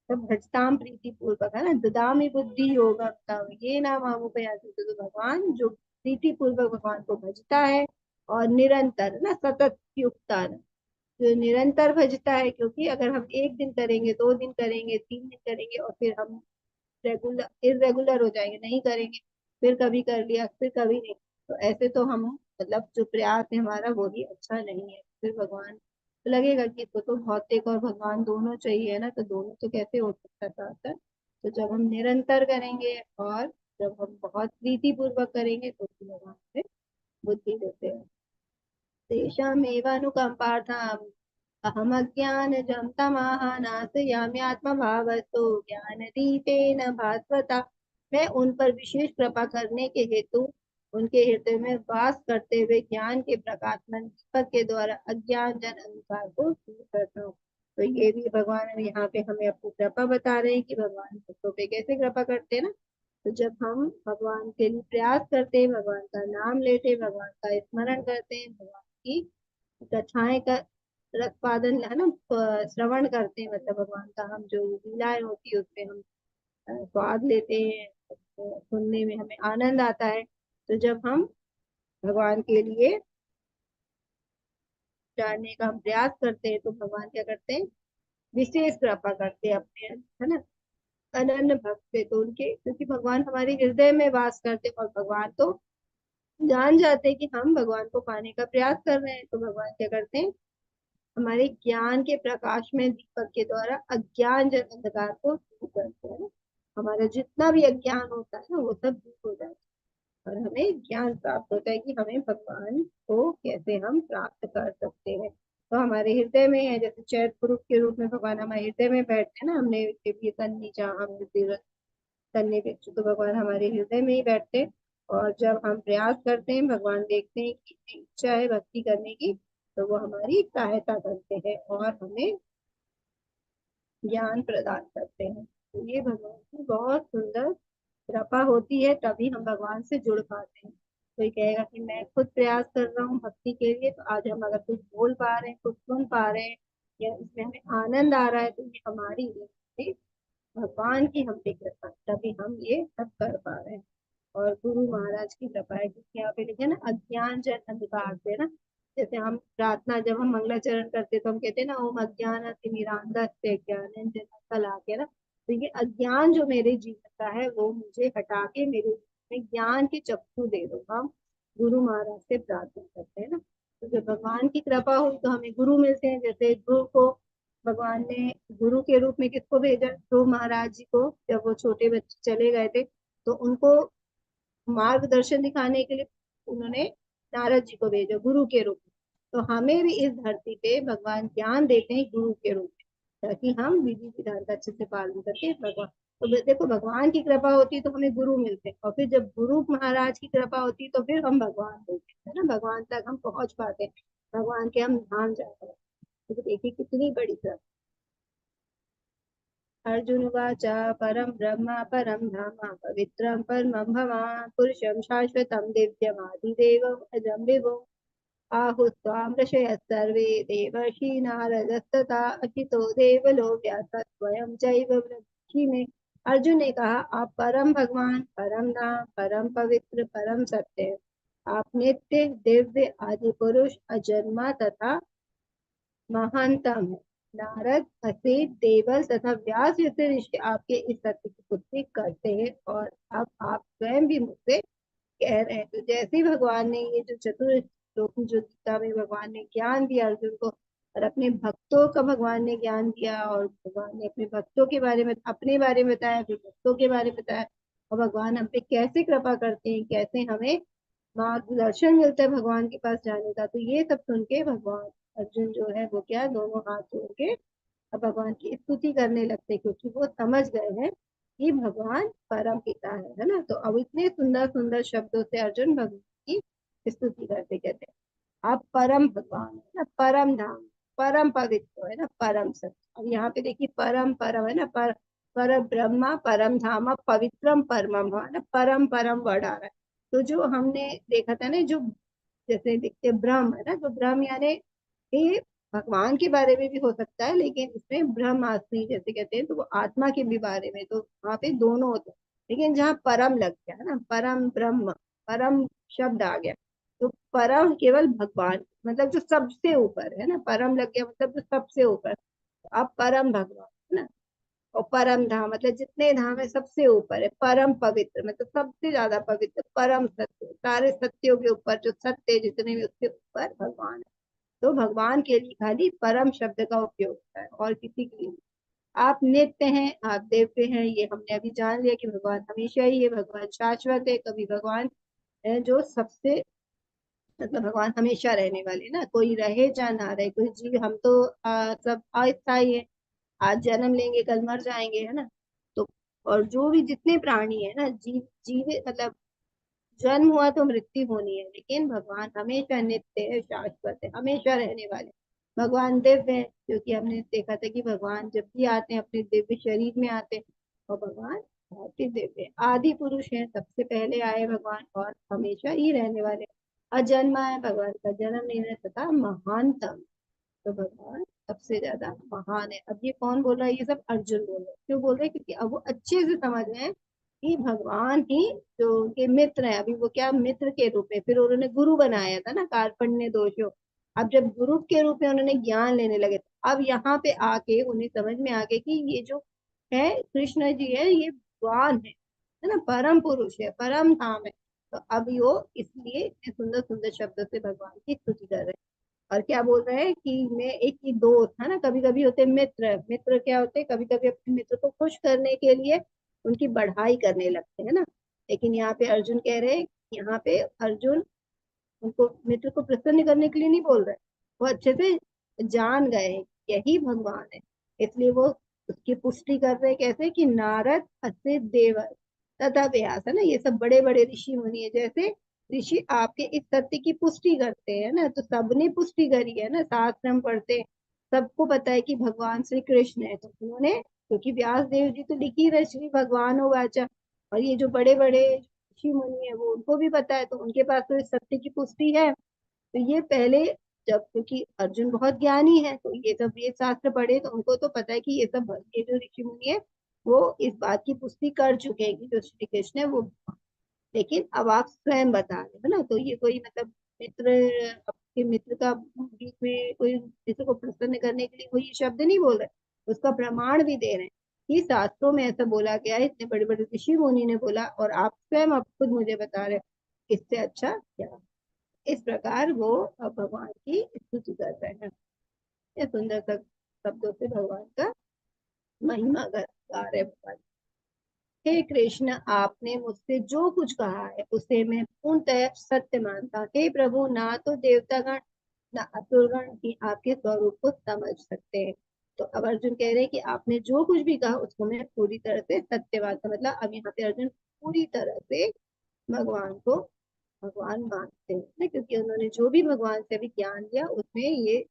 तब भजताम प्रीति पूर्वक है ना, ददामी बुद्धि योगम तम ये नाम आमुपयासी, तो भगवान जो प्रीति पूर्वक भगवान को भजता है और निरंतर ना सतत युक्ता जो निरंतर भजता है, क्योंकि अगर हम एक दिन करेंगे, 2 दिन करेंगे, 3 दिन करेंगे, और फिर हम रेगुलर इरेगुलर हो जाएंगे, नहीं करेंगे, फिर कभी कर लिया फिर कभी नहीं, तो ऐसे तो हम मतलब जो प्रयास है हमारा वो ही अच्छा नहीं है, फिर भगवान तो लगेगा कि इसको तो भौतिक और भगवान दोनों चाहिए ना, तो दोनों तो कैसे हो सकता था। तो जब हम निरंतर करेंगे और जब हम बहुत प्रीति पूर्वक करेंगे तो फिर भगवान हमें बुद्धि देते हैं। तेषामेवानुकम्पार्थम् अहमज्ञानजं तमः नाशयाम्यात्मभावस्तु ज्ञानदीपेन भास्वता। मैं उन पर विशेष कृपा करने के हेतु उनके हृदय में वास करते हुए ज्ञान के प्रकाशमान दीपक के द्वारा अज्ञान जन अंधकार को दूर करता हूँ। तो ये भी भगवान यहाँ पे हमें अपनी कृपा बता रहे हैं कि भगवान भक्तों पे कैसे कृपा करते हैं ना। तो जब हम भगवान के लिए प्रयास करते हैं, भगवान का नाम लेते हैं, भगवान का स्मरण करते हैं, भगवान की कथाएं का रसपादन है ना, श्रवण करते हैं, मतलब भगवान का हम जो लीलाएं होती है उसमें हम स्वाद लेते हैं, सुनने में हमें आनंद आता है। तो जब हम भगवान के लिए जानने का हम प्रयास करते हैं तो भगवान क्या करते हैं, विशेष कृपा करते हैं अपने है ना अनन्य भक्त पे, तो उनके क्योंकि भगवान हमारे हृदय में वास करते हैं, और भगवान तो जान जाते हैं कि हम भगवान को पाने का प्रयास कर रहे हैं, तो भगवान क्या करते हैं, हमारे ज्ञान के प्रकाश में दीपक के द्वारा अज्ञान जन अंधकार को दूर करते हैं। हमारा जितना भी अज्ञान होता है ना वो सब दूर हो जाता है, और हमें ज्ञान प्राप्त होता है कि हमें भगवान को कैसे हम प्राप्त कर सकते हैं। तो हमारे हृदय में है, जैसे चैत पुरुष के रूप में भगवान हमारे हृदय में बैठते हैं ना, हमने ये तन्नी चाह करने पे तो भगवान हमारे हृदय में ही बैठते हैं। और जब हम प्रयास करते हैं, भगवान देखते हैं कि इच्छा है भक्ति करने की, तो वो हमारी सहायता करते हैं और हमें ज्ञान प्रदान करते हैं। तो ये भगवान की बहुत सुंदर कृपा होती है, तभी हम भगवान से जुड़ पाते हैं। कोई कहेगा कि मैं खुद प्रयास कर रहा हूँ भक्ति के लिए, तो आज हम अगर कुछ बोल पा रहे हैं, कुछ सुन पा रहे हैं, या इसमें हमें आनंद आ रहा है, तो ये हमारी भगवान की हम पे कृपा, तभी हम ये सब कर पा रहे हैं। और गुरु महाराज की कृपा है, क्योंकि यहाँ पे लिखे ना अज्ञान जन अंधकार से ना, जैसे हम प्रार्थना जब हम मंगलाचरण करते तो हम कहते हैं ना ओम अज्ञान तिमिरांधस्य ज्ञानंजन के ना, तो ये अज्ञान जो मेरे जीवन का है वो मुझे हटा के मेरे में ज्ञान के चक्षु दे दो, हम गुरु महाराज से प्रार्थना करते हैं ना। तो जब भगवान की कृपा हुई तो हमें गुरु मिलते हैं, जैसे ध्रुव को भगवान ने गुरु के रूप में किसको भेजा, ध्रुव महाराज जी को, जब वो छोटे बच्चे चले गए थे तो उनको मार्गदर्शन दिखाने के लिए उन्होंने नारद जी को भेजा गुरु के रूप में। तो हमें भी इस धरती पे भगवान ज्ञान देते हैं गुरु के रूप में, ताकि हम विधि विधान का अच्छे से पालन करके भगवान, तो देखो भगवान की कृपा होती है तो हमें गुरु मिलते हैं, और फिर जब गुरु महाराज की कृपा होती है तो फिर हम भगवान होते हैं ना, भगवान तक हम पहुंच पाते हैं, भगवान के हम धाम जाते हैं। तो देखिए कितनी बड़ी कृपा। अर्जुन उवाच परं ब्रह्म परं धाम पवित्रं परमं भवान् पुरुषं शाश्वतं दिव्यमादिदेवम् अजं विभुम् आहुस्त्वां ऋषयः सर्वे देवर्षि नारदस्तथा अचितो देवलो व्यासः स्वयं चैव ब्रवीमि मे। अर्जुन ने कहा, आप परम भगवान, परम धाम, परम पवित्र, परम सत्य हैं। आप नित्य, दिव्य, आदि पुरुष, अजन्मा तथा महानतम है। नारद, असित, देवल तथा व्यास जैसे ऋषि आपके इस सत्य की पुष्टि करते हैं, और अब आप स्वयं भी मुझसे कह रहे हैं। तो जैसे ही भगवान ने ये जो चतुर श्लोक जो गीता में भगवान ने ज्ञान दिया अर्जुन को, और अपने भक्तों का भगवान ने ज्ञान दिया, और भगवान ने अपने भक्तों के बारे में, अपने बारे में बताया, फिर भक्तों के बारे में बताया, और भगवान हम पे कैसे कृपा करते हैं, कैसे हमें मार्गदर्शन मिलता है भगवान के पास जाने का। तो ये सब सुन के भगवान अर्जुन जो है वो क्या, दोनों हाथ जोड़ के अब भगवान की स्तुति करने लगते, क्योंकि वो समझ गए हैं कि भगवान परम पिता है ना। तो अब इतने सुंदर सुंदर शब्दों से अर्जुन भगवान की स्तुति करते, कहते हैं आप परम भगवान है ना, परम धाम, परम पवित्र है ना, परम सत्य। अब यहाँ पे देखिए परम परम है ना, पर ब्रह्मा परम धाम, पवित्रम परमम है ना, परम परम वर्ड आ रहा है। तो जो हमने देखा था ना, जो जैसे देखते ब्रह्म है ना, तो ब्रह्म यानी ये भगवान के बारे में भी हो सकता है, लेकिन इसमें ब्रह्मास्मि जैसे कहते हैं, तो वो आत्मा के भी बारे में, तो वहां पे दोनों होते हैं। लेकिन जहाँ परम लग गया है ना, परम ब्रह्म, परम शब्द आ गया, तो परम केवल भगवान, मतलब जो सबसे ऊपर है ना, परम लग गया मतलब जो सबसे ऊपर। अब परम भगवान है ना, और परम धाम मतलब जितने धाम है सबसे ऊपर है। परम पवित्र मतलब सबसे ज्यादा पवित्र। परम सत्य, सारे सत्यों के ऊपर जो सत्य है जितने भी, उसके ऊपर भगवान है। तो भगवान के लिए खाली परम शब्द का उपयोग होता है, और किसी के लिए। आप नित्य हैं, आप दिव्य हैं, ये हमने अभी जान लिया कि भगवान हमेशा ही है, भगवान शाश्वत है। कभी भगवान है जो सबसे, मतलब भगवान हमेशा रहने वाले ना, कोई रहे चाहे ना रहे, कोई जीव, हम तो सब अस्थायी है, आज जन्म लेंगे कल मर जाएंगे है ना। तो और जो भी जितने प्राणी है ना, जीव मतलब जन्म हुआ तो मृत्यु होनी है, लेकिन भगवान हमेशा नित्य है, शाश्वत है, हमेशा रहने वाले। भगवान दिव्य है, क्योंकि हमने देखा था कि भगवान जब भी आते हैं अपने दिव्य शरीर में आते हैं, और भगवान बहुत ही दिव्य है, आदि पुरुष है, सबसे पहले आए भगवान, और हमेशा ही रहने वाले। अजन्मा है, भगवान का जन्म नहीं है, तथा महानतम, तो भगवान सबसे ज्यादा महान है। अब ये कौन बोल रहा है, ये सब अर्जुन बोल रहे हैं। क्यों बोल रहे हैं, क्योंकि अब वो अच्छे से समझ रहे हैं कि भगवान ही जो उनके मित्र हैं, अभी वो क्या मित्र के रूप में, फिर उन्होंने गुरु बनाया था ना, कार्पण्य दोषो। अब जब गुरु के रूप में उन्होंने ज्ञान लेने लगे, तो अब यहाँ पे आके उन्हें समझ में आ गया कि ये जो है कृष्ण जी है, ये भगवान है ना, परम पुरुष है, परम धाम है। तो अब वो इसलिए इतने सुंदर सुंदर शब्दों से भगवान की स्तुति कर रहे हैं। और क्या बोल रहे हैं कि मैं एक ही दोस्त है ना, कभी कभी होते मित्र, मित्र क्या होते हैं, कभी कभी अपने मित्र को खुश करने के लिए उनकी बढ़ाई करने लगते हैं ना। लेकिन यहाँ पे अर्जुन कह रहे हैं, यहाँ पे अर्जुन उनको मित्र को प्रसन्न करने के लिए नहीं बोल रहे, वो अच्छे से जान गए हैं कि यही भगवान है। इसलिए वो उसकी पुष्टि कर रहे हैं, कैसे कि नारद, असित, देव तथा व्यास है ना, ये सब बड़े बड़े ऋषि मुनि है। जैसे ऋषि आपके इस सत्य की पुष्टि करते हैं ना, तो सबने पुष्टि करी है ना, शास्त्र हम पढ़ते हैं, सबको पता है कि भगवान श्री कृष्ण है। तो उन्होंने, क्योंकि व्यास देव जी तो लिखी रहे श्री भगवान हो वाचा, और ये जो बड़े बड़े ऋषि मुनि है वो उनको भी पता है, तो उनके पास तो इस सत्य की पुष्टि है। तो ये पहले, जब क्योंकि अर्जुन बहुत ज्ञानी है, तो ये सब ये शास्त्र पढ़े, तो उनको तो पता है कि ये सब, ये जो ऋषि मुनि है वो इस बात की पुष्टि कर चुके हैं कि जो श्री कृष्ण है वो। लेकिन अब आप स्वयं बता रहे हो ना, तो ये कोई मतलब मित्र, आपके मित्र का बीच में कोई मित्र को प्रसन्न करने के लिए कोई ये शब्द नहीं बोल रहे, उसका प्रमाण भी दे रहे हैं कि शास्त्रों में ऐसा बोला गया है, इतने बड़े बड़े ऋषि मुनि ने बोला, और आप स्वयं आप खुद मुझे बता रहे हो, इससे अच्छा क्या। इस प्रकार वो अब भगवान की स्तुति कर रहे हैं, ये सुंदर शब्दों से भगवान का महिमा गा रहे भगवान। हे कृष्ण, आपने मुझसे जो कुछ कहा है उसे मैं पूर्णतः सत्य मानता। हे प्रभु, ना तो देवतागण ना असुरगण ही आपके स्वरूप को समझ सकते हैं। तो अब अर्जुन कह रहे हैं कि आपने जो कुछ भी कहा उसको मैं पूरी तरह से सत्य मानता, मतलब अब यहाँ पे अर्जुन पूरी तरह से भगवान को भगवान मानते हैं ना, क्योंकि उन्होंने जो भी भगवान से अभी ज्ञान लिया उसमें ये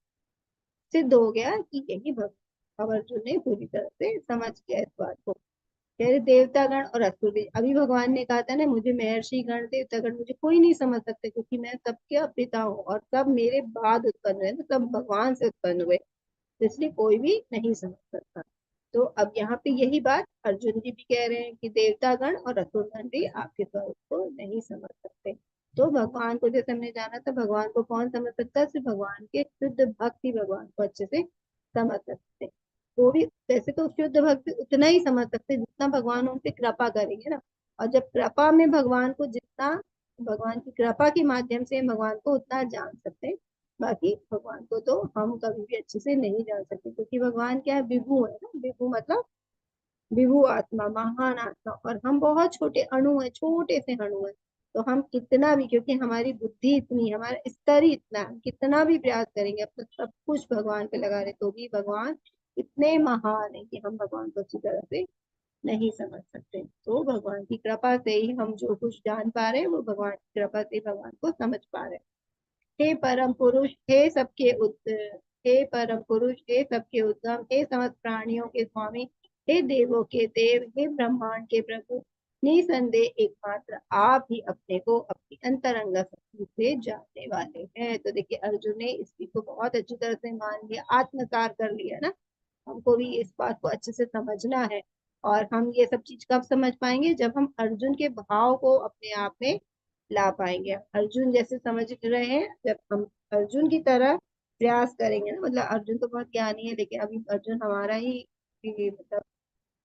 सिद्ध हो गया कि यही भगवान। अब अर्जुन ने पूरी तरह से समझ गया इस बात को। कह रहे देवतागण और असुर भी, अभी भगवान ने कहा था ना, मुझे महर्षि गण देवतागण मुझे कोई नहीं समझ सकते, क्योंकि मैं सबके पिता हूँ, और सब मेरे बाद उत्पन्न हुए ना, सब भगवान से उत्पन्न हुए, तो इसलिए कोई भी नहीं समझ सकता। तो अब यहाँ पे यही बात अर्जुन जी भी कह रहे हैं कि देवतागण और असुरगण भी आपके स्वरूप को नहीं समझ सकते। तो भगवान को जैसे हमने जाना था, भगवान को कौन समझ सकता है? सिर्फ भगवान के शुद्ध भक्त ही भगवान को अच्छे से समझ सकते हैं। वो भी वैसे तो शुद्ध भक्त उतना ही समझ सकते हैं जितना भगवान उन पे कृपा करेंगे ना। और जब कृपा में भगवान को जितना, भगवान की कृपा के माध्यम से भगवान को उतना जान सकते हैं। बाकी भगवान को तो हम कभी भी अच्छे से नहीं जान सकते, क्योंकि भगवान क्या है? विभु है ना। विभु मतलब विभु आत्मा, महान आत्मा, और हम बहुत छोटे अणु हैं, छोटे से अणु हैं। तो हम कितना भी, क्योंकि हमारी बुद्धि इतनी, हमारा स्तर ही इतना, हम कितना भी प्रयास करेंगे अपना सब कुछ भगवान पे लगा रहे, तो भी भगवान इतने महान है कि हम भगवान को अच्छी तरह से नहीं समझ सकते। तो भगवान की कृपा से ही हम जो कुछ जान पा रहे हैं, वो भगवान की कृपा से भगवान को समझ पा रहे हैं। हे परम पुरुष, हे परम पुरुष, हे सबके उद्गम, हे समस्त प्राणियों के स्वामी, हे देवों के देव, हे ब्रह्मांड के प्रभु, निसंदेह एकमात्र आप ही अपने को अपनी अंतरंग शक्ति से जानने वाले हैं। तो देखिए अर्जुन ने इस चीज को बहुत अच्छी तरह से मान लिया, आत्मसात कर लिया ना। हमको भी इस बात को अच्छे से समझना है। और हम ये सब चीज कब समझ पाएंगे? जब हम अर्जुन के भाव को अपने आप में ला पाएंगे। अर्जुन जैसे समझ रहे हैं, जब हम अर्जुन की तरह प्रयास करेंगे ना, मतलब अर्जुन तो बहुत ज्ञानी है, लेकिन अभी अर्जुन हमारा ही मतलब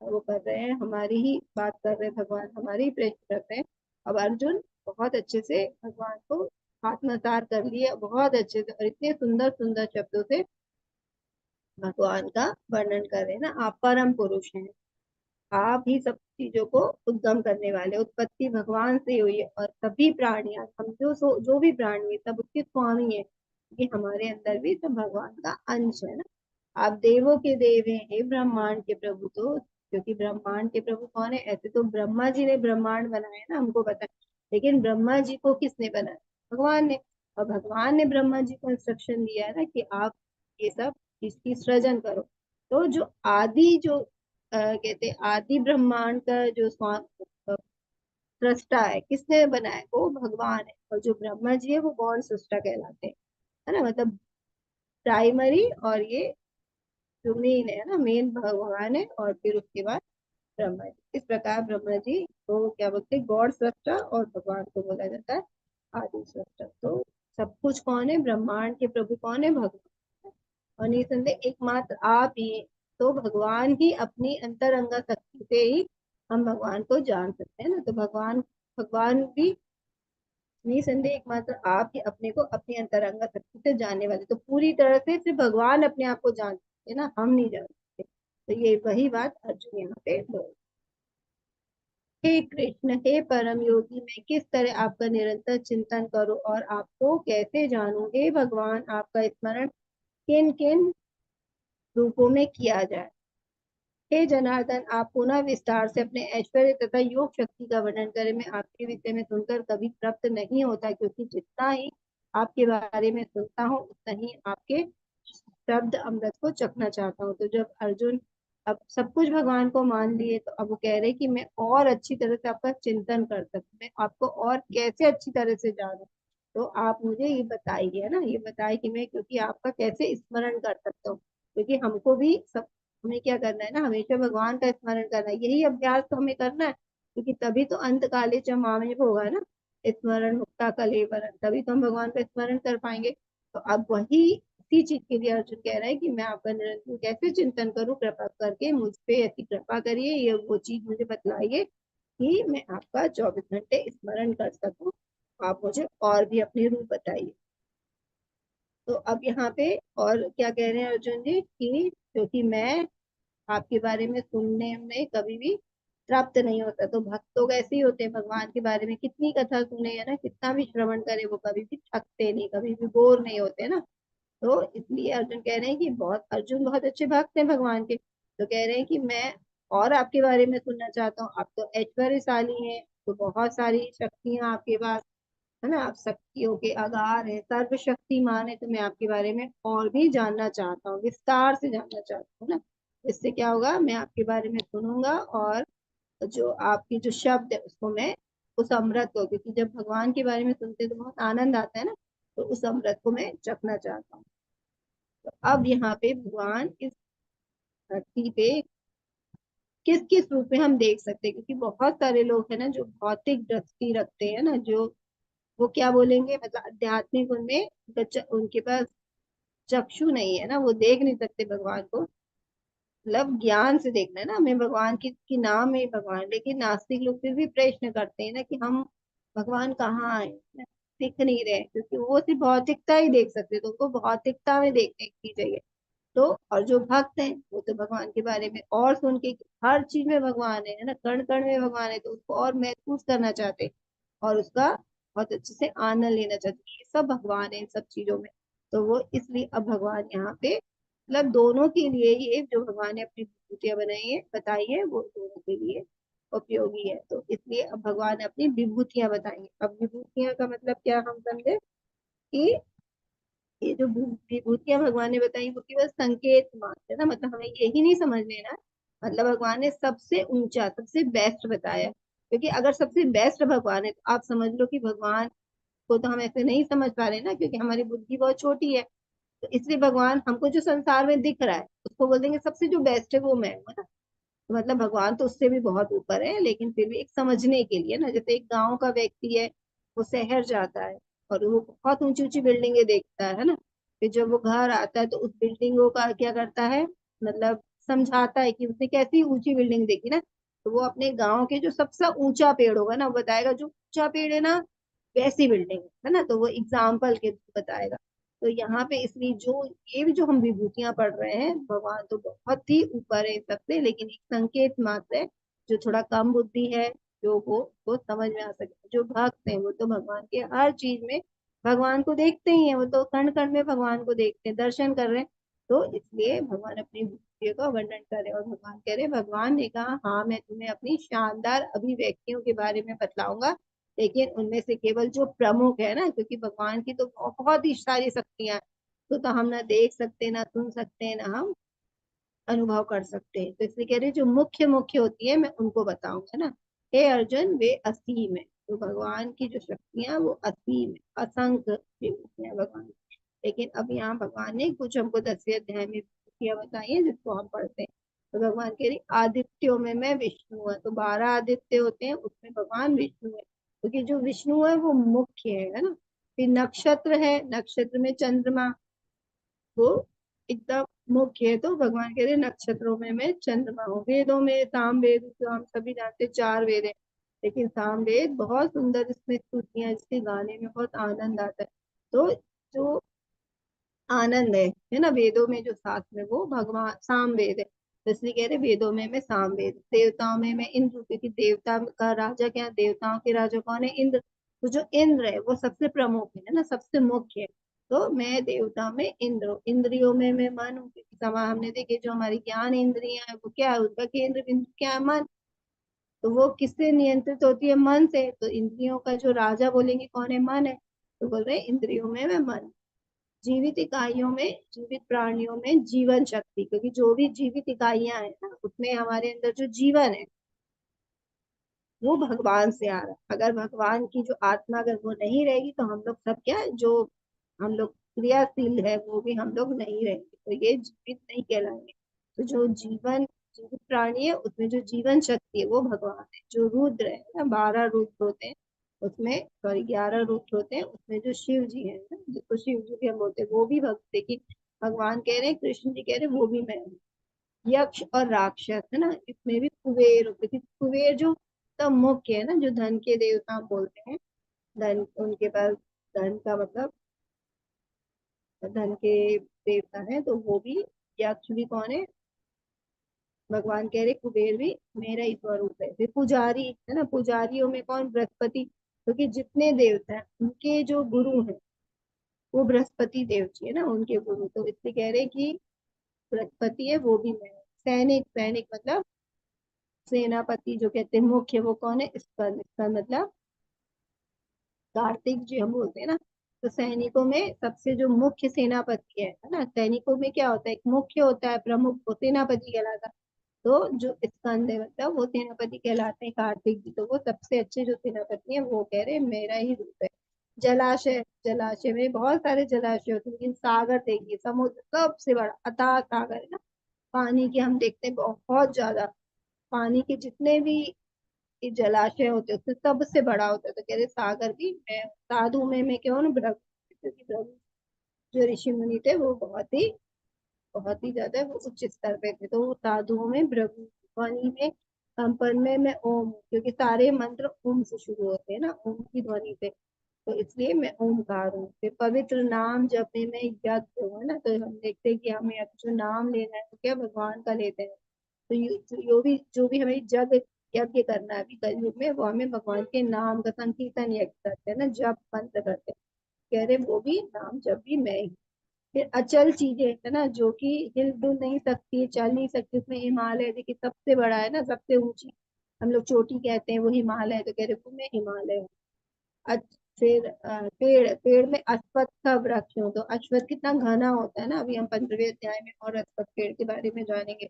वो कर रहे हैं, हमारी ही बात कर रहे हैं, भगवान हमारी ही प्रश्न करते हैं। अब अर्जुन बहुत अच्छे से भगवान को आत्मसात कर लिए, बहुत अच्छे से, और इतने सुंदर सुंदर शब्दों से भगवान का वर्णन कर रहे हैं ना। आप परम पुरुष हैं, आप ही सब चीजों को उद्गम करने वाले, उत्पत्ति भगवान से हुई है, और सभी प्राणियां, हम जो भी प्राणी है सब उसके स्वामी है, कि हमारे अंदर भी सब भगवान का अंश है ना। आप देवों के देव हैं, हे ब्रह्मांड के प्रभु। तो क्योंकि ब्रह्मांड के प्रभु कौन है? ऐसे तो ब्रह्मा जी ने ब्रह्मांड बनाया ना, हमको पता है, लेकिन ब्रह्मा जी को किसने बनाया? भगवान ने। और भगवान ने ब्रह्मा जी को इंस्ट्रक्शन दिया है ना कि आप ये सब इसकी सृजन करो। तो जो आदि जो कहते हैं आदि ब्रह्मांड का जो सृष्टा है, किसने बनाया? वो भगवान है। और जो ब्रह्मा जी है वो गौण सृष्टा कहलाते हैं, है ना। मतलब प्राइमरी, और ये जो मेन है ना, मेन भगवान है, और फिर उसके बाद ब्रह्मा जी। इस प्रकार ब्रह्मा जी को क्या बोलते हैं? गॉड सृष्टा, और भगवान को बोला जाता है आदि सृष्टा। तो सब कुछ कौन है? ब्रह्मांड के प्रभु कौन है? भगवान। और निसंदेह एकमात्र आप ही हैं। तो भगवान ही अपनी अंतरंगा शक्ति से ही हम भगवान को जान सकते हैं ना। तो भगवान भगवान भी निसंदेह एकमात्र आप ही अपने को अपनी अंतरंगा शक्ति से जानने वाले। तो पूरी तरह से सिर्फ भगवान अपने आप को जान सकते हैं ना, हम नहीं जान सकते। तो ये वही बात अर्जुन यहाँ पे बोल। हे कृष्ण, हे परम योगी, मैं किस तरह आपका निरंतर चिंतन करूं और आपको कैसे जानूं? हे भगवान, आपका स्मरण किन किन रूपों में किया जाए? हे जनार्दन, आप पुनः विस्तार से अपने ऐश्वर्य तथा योग शक्ति का वर्णन करें। मैं आपके विषय में सुनकर कभी तृप्त नहीं होता, क्योंकि जितना ही आपके बारे में सुनता हूँ उतना ही आपके शब्द अमृत को चखना चाहता हूँ। तो जब अर्जुन अब सब कुछ भगवान को मान लिए, तो अब वो कह रहे कि मैं और अच्छी तरह से आपका चिंतन कर सकूं, मैं आपको और कैसे अच्छी तरह से जानूं। तो आप मुझे ये बताइए, है ना, ये बताइए कि मैं क्योंकि आपका कैसे स्मरण कर सकता हूँ। क्योंकि हमको भी सब, हमें क्या करना है ना, हमेशा भगवान का स्मरण करना है, यही अभ्यास तो हमें करना है। क्योंकि तभी तो अंत काले च मामे होगा ना, स्मरण मुक्ता कलेवरन, तभी तो हम भगवान का स्मरण कर पाएंगे। तो अब वही इसी चीज के लिए अर्जुन कह रहा है कि मैं आपका निरंतर कैसे चिंतन करूं, कृपा करके मुझ पे ऐसी कृपा करिए, ये वो चीज मुझे बतलाइए कि मैं आपका 24 घंटे स्मरण कर सकूं। आप मुझे और भी अपने रूप बताइए। तो अब यहाँ पे और क्या कह रहे हैं अर्जुन जी कि क्योंकि मैं आपके बारे में सुनने में कभी भी तृप्त नहीं होता। तो भक्त लोग ऐसे ही होते हैं, भगवान के बारे में कितनी कथा सुने है ना, कितना भी श्रवण करे, वो कभी भी थकते नहीं, कभी भी बोर नहीं होते ना। तो इसलिए अर्जुन कह रहे हैं कि बहुत, अर्जुन बहुत अच्छे भक्त हैं भगवान के, तो कह रहे हैं कि मैं और आपके बारे में सुनना चाहता हूँ। आप तो ऐश्वर्यशाली हैं, तो बहुत सारी शक्तियां आपके पास, है ना, आप शक्तियों के आधार है, सर्वशक्तिमान है। तो मैं आपके बारे में और भी जानना चाहता हूँ, विस्तार से जानना चाहता हूँ ना। इससे क्या होगा? मैं आपके बारे में सुनूंगा, और जो आपकी जो शब्द है उसको मैं, उस अमृत को, क्योंकि जब भगवान के बारे में सुनते हैं तो बहुत आनंद आता है ना, तो उस अमृत को मैं चखना चाहता हूँ। तो अब यहाँ पे भगवान इस धरती पे किस किस रूप में हम देख सकते हैं, क्योंकि बहुत सारे लोग है ना जो भौतिक दृष्टि रखते हैं ना, जो वो क्या बोलेंगे, मतलब आध्यात्मिक उनमें उनके पास चक्षु नहीं है ना, वो देख नहीं सकते भगवान को। मतलब ज्ञान से देखना है ना हमें भगवान की नाम है भगवान, लेकिन नास्तिक लोग फिर भी प्रश्न करते हैं ना कि हम भगवान कहाँ है, दिख नहीं रहे, क्योंकि वो सिर्फ भौतिकता ही देख सकते, तो उनको भौतिकता में देखने की चाहिए। तो और जो भक्त हैं वो तो भगवान के बारे में और सुन के कि हर चीज में भगवान है ना, कण कण में भगवान है, तो उसको और महसूस करना चाहते हैं और उसका बहुत अच्छे से आनंद लेना चाहते हैं। ये सब भगवान है इन सब चीजों में। तो वो इसलिए अब भगवान यहाँ पे मतलब दोनों के लिए ये जो भगवान ने अपनी विभूतियां बनाई है बताई है वो दोनों के लिए उपयोगी है। तो इसलिए अब भगवान ने अपनी विभूतियां बताई है। अब विभूतियां का मतलब क्या हम समझे कि ये जो विभूतियां भगवान ने बताई वो केवल संकेत मात्र है ना, मतलब हमें यही नहीं समझ लेना, मतलब भगवान ने सबसे ऊंचा सबसे बेस्ट बताया, क्योंकि अगर सबसे बेस्ट भगवान है तो आप समझ लो कि भगवान को तो हम ऐसे नहीं समझ पा रहे ना, क्योंकि हमारी बुद्धि बहुत छोटी है। तो इसलिए भगवान हमको जो संसार में दिख रहा है उसको बोल देंगे सबसे जो बेस्ट है वो मैं हूँ ना। तो मतलब भगवान तो उससे भी बहुत ऊपर है, लेकिन फिर भी एक समझने के लिए ना, जैसे एक गांव का व्यक्ति है वो शहर जाता है और वो बहुत ऊंची ऊंची बिल्डिंगे देखता है ना, फिर जब वो घर आता है तो उस बिल्डिंगों का क्या करता है, मतलब समझाता है कि उसने कैसी ऊंची बिल्डिंग देखी ना, तो वो अपने गांव के जो सबसे ऊंचा पेड़ होगा ना वो बताएगा, जो ऊंचा पेड़ है ना वैसी बिल्डिंग है ना, तो वो एग्जाम्पल के थ्रू बताएगा। तो यहाँ पे इसलिए जो ये भी जो हम विभूतियां पढ़ रहे हैं, भगवान तो बहुत ही ऊपर है इन सबसे, लेकिन एक संकेत मात्र है, जो थोड़ा कम बुद्धि है जो वो समझ में आ सके। जो भक्त हैं वो तो भगवान के हर चीज में भगवान को देखते ही हैं, वो तो कण कण में भगवान को देखते हैं, दर्शन कर रहे हैं। तो इसलिए भगवान अपनी विभूतियों का वर्णन करे और भगवान कह रहे, भगवान ने कहा हाँ मैं तुम्हें अपनी शानदार अभिव्यक्तियों के बारे में बतलाऊंगा, लेकिन उनमें से केवल जो प्रमुख है ना, क्योंकि भगवान की तो बहुत ही सारी शक्तियां हैं, तो हम ना देख सकते ना सुन सकते ना हम अनुभव कर सकते हैं, तो इसलिए कह रहे जो मुख्य मुख्य होती है मैं उनको बताऊंगा ना। हे अर्जुन वे असीम है, तो भगवान की जो शक्तियां वो असीम है, असंख्य विभूतियां हैं भगवान की। लेकिन अब यहाँ भगवान ने कुछ हमको 10वें अध्याय में विभूतियां बताई है जिसको हम पढ़ते हैं। तो भगवान कह रहे आदित्यों में मैं विष्णु है, तो 12 आदित्य होते हैं उसमें भगवान विष्णु है, क्योंकि जो विष्णु है वो मुख्य है ना। फिर नक्षत्र है, नक्षत्र में चंद्रमा वो एकदम मुख्य है, तो भगवान कह रहे नक्षत्रों में मैं चंद्रमा हूँ। वेदों में साम वेद जो हम सभी जानते हैं 4 वेद है, लेकिन साम वेद बहुत सुंदर इसमें स्तुतियां, इसके गाने में बहुत आनंद आता है। तो जो आनंद है ना वेदों में जो साथ में वो भगवान साम वेद है, तो इसलिए कह रहे वेदों में मैं साम वेद। देवताओं में मैं इंद्र, क्योंकि देवता का राजा क्या, देवताओं के राजा कौन है, इंद्र। तो जो इंद्र है वो सबसे प्रमुख है ना, सबसे मुख्य है। तो मैं देवता में इंद्र हूँ, इंद्रियों में मैं मन हूँ, क्योंकि समा हमने देखे जो हमारी ज्ञान इंद्रियां है वो क्या है, उसका केंद्र बिंदु क्या है, मन। तो वो किससे नियंत्रित होती है, मन से। तो इंद्रियों का जो राजा बोलेंगे कौन है, मन है। तो बोल रहे हैं इंद्रियों में मैं मन। जीवित इकाइयों में, जीवित प्राणियों में जीवन शक्ति, क्योंकि जो भी जीवित इकाइयां हैं ना उसमें हमारे अंदर जो जीवन है वो भगवान से आ रहा है। अगर भगवान की जो आत्मा अगर वो नहीं रहेगी तो हम लोग सब क्या है, जो हम लोग क्रियाशील है वो भी हम लोग नहीं रहेंगे, तो ये जीवित नहीं कहलाएंगे। तो जो जीवन जीवित प्राणी है उसमें जो जीवन शक्ति है वो भगवान है। जो रुद्र है ना, 12 रुद्र होते हैं उसमें, सॉरी 11 रुद्र होते हैं उसमें, जो शिव जी है ना जिसको शिव जी भी हम बोलते हैं वो भी भक्त, लेकिन भगवान कह रहे हैं, कृष्ण जी कह रहे हैं वो भी मैं हूँ। यक्ष और राक्षस है ना, इसमें भी कुबेर होते, क्योंकि कुबेर जो तब मुख्य है ना, जो धन के देवता हम बोलते हैं। धन उनके पास, धन का मतलब धन के देवता है, तो वो भी यक्ष भी कौन है, भगवान कह रहे कुबेर भी मेरा ही स्वरूप है। फिर पुजारी है ना, पुजारियों में कौन, बृहस्पति, क्योंकि जितने देवता हैं उनके जो गुरु हैं वो बृहस्पति देव जी है ना, उनके गुरु। तो इसलिए कह रहे कि बृहस्पति है वो भी मैं हूँ। सैनिक, सैनिक मतलब सेनापति जो कहते हैं मुख्य, वो कौन है, स्कंद, स्कंद मतलब कार्तिक जी हम बोलते हैं ना। तो सैनिकों में सबसे जो मुख्य सेनापति है ना, सैनिकों में क्या होता है, एक मुख्य होता है प्रमुख, वो सेनापति कहलाता है। तो जो स्कंद है मतलब वो सेनापति कहलाते हैं कार्तिक जी, तो वो सबसे अच्छे जो सेनापति हैं वो कह रहे हैं मेरा ही रूप है। जलाशय, जलाशय में बहुत सारे जलाशय होते हैं, लेकिन सागर देखिए, समुद्र सबसे बड़ा अथाह सागर है ना, पानी की हम देखते हैं बहुत ज्यादा, पानी के जितने भी ये जलाशय होते हैं उससे सबसे बड़ा होता है, तो कह रहे सागर भी मैं हूँ। साधु में क्यों ना ब्रह्म, क्योंकि ब्रह्म जो ऋषि मुनि थे वो बहुत ही ज्यादा वो उच्च स्तर पे थे, तो वो साधुओं में ब्रह्म, ध्वनि में, कंपन में मैं ओम हूँ, क्योंकि सारे मंत्र ओम से शुरू होते हैं ना, ओम की ध्वनि से, तो इसलिए मैं ओमकार हूँ। फिर पवित्र नाम जपने में यज्ञ हूँ, है ना, तो हम देखते हैं कि हमें अब जो नाम लेना है तो क्या भगवान का लेते हैं। तो जो भी हमें जग यज्ञ करना है अभी कलयुग में, वो हमें भगवान के नाम का संकीर्तन यज्ञ करते हैं ना, जप मंत्र करते हैं। कह रहे वो भी नाम जप भी मैं ही। फिर अचल चीजें है ना, जो कि हिल डुल नहीं सकती, चल नहीं सकती, उसमें हिमालय देखिए सबसे बड़ा है ना, सबसे ऊंची हम लोग चोटी कहते हैं, वो हिमालय है, तो कह रहे वो मैं हिमालय हूँ। फिर पेड़, पेड़ में अश्वत्थ का वृक्ष हो, तो अश्वत्थ कितना घना होता है ना, अभी हम 15वें अध्याय में और अश्वत्थ पेड़ के बारे में जानेंगे।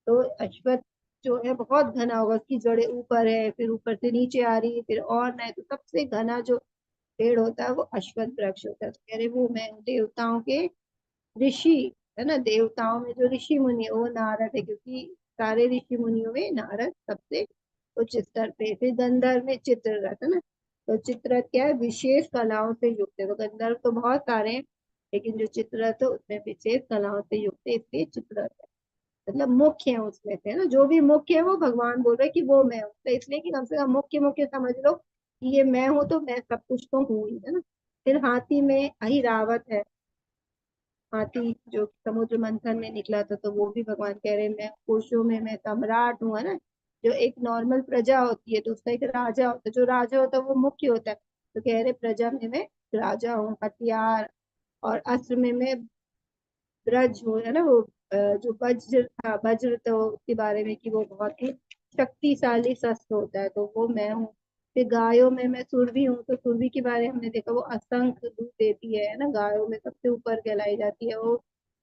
तो अश्वत्थ जो है बहुत घना होगा, उसकी जड़ें ऊपर है, फिर ऊपर से नीचे आ रही है, फिर और नहीं, तो सबसे घना जो पेड़ होता है वो अश्वत्थ वृक्ष होता है, तो कह रहे वो मैं हूँ। देवताओं के ऋषि, है ना, देवताओं में जो ऋषि मुनि है वो नारद है, क्योंकि सारे ऋषि मुनियों में नारद सबसे उच्च स्तर पे। फिर गंधर्व में चित्ररथ, है ना, तो चित्ररथ क्या है, विशेष कलाओं से युक्त है, तो गंधर्व तो बहुत सारे हैं, लेकिन जो चित्ररथ है उसमें विशेष कलाओं से युक्त है, इसलिए चित्ररथ है, मतलब मुख्य है उसमें से, है ना, जो भी मुख्य है वो भगवान बोल रहे हैं कि वो मैं हूँ, तो इसलिए कि कम से कम मुख्य मुख्य समझ लो कि ये मैं हूँ, तो मैं सब कुछ तो हूँ ही, है ना। फिर हाथी में अहिरावत है, हाथी जो समुद्र मंथन में निकला था, तो वो भी भगवान कह रहे हैं मैं, पुरुषों में मैं सम्राट हूँ, है ना। जो एक नॉर्मल प्रजा होती है तो उसका एक राजा होता है, जो राजा होता है वो मुख्य होता है, तो कह रहे प्रजा में मैं राजा हूँ। हथियार और अस्त्र में मैं ब्रज हूँ, है ना, वो जो वज्र था, वज्र तो उसके बारे में कि वो बहुत ही शक्तिशाली शस्त्र होता है, तो वो मैं हूँ। फिर गायों में मैं सुरभि हूँ, तो सुरभि के बारे में हमने देखा वो असंख्य दूध देती है ना, गायों में सबसे ऊपर कहलाई जाती है वो,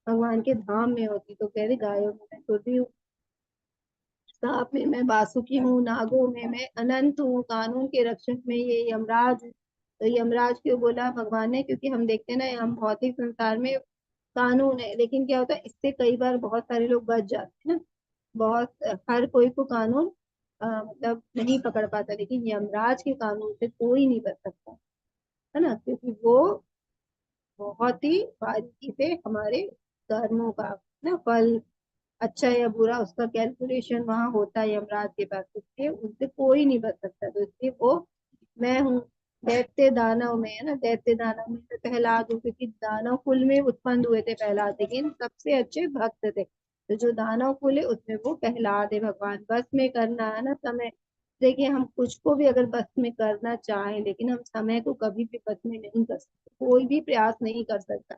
भगवान के धाम में होती, तो कह रहे गायों में मैं सुरभि हूँ। सांप में मैं वासुकी हूँ, नागों में मैं अनंत हूँ, कानून के रक्षक में ये यमराज हूँ। तो यमराज क्यों बोला भगवान ने, क्योंकि हम देखते हैं ना, हम भौतिक संसार में कानून है, लेकिन क्या होता है इससे कई बार बहुत सारे लोग बच जाते हैं ना, बहुत, हर कोई को कानून मतलब नहीं पकड़ पाता, लेकिन यमराज के कानून से कोई नहीं बच सकता, है ना, क्योंकि वो बहुत ही बारीकी से हमारे कर्मों का ना फल, अच्छा या बुरा, उसका कैलकुलेशन वहां होता है यमराज के पास, इसलिए उनसे कोई नहीं बच सकता, तो इसलिए वो मैं हूँ। दैत्य दानव में, है ना, दैत्य दानव में से प्रहलाद हूँ, क्योंकि दानव कुल में उत्पन्न हुए थे प्रहलाद, लेकिन सबसे अच्छे भक्त थे, तो जो दानव कुल है उसमें वो प्रहलाद है। भगवान बस में करना, है ना, समय, देखिए हम कुछ को भी अगर बस में करना चाहें, लेकिन हम समय को कभी भी बस में नहीं कर सकते, कोई भी प्रयास नहीं कर सकता,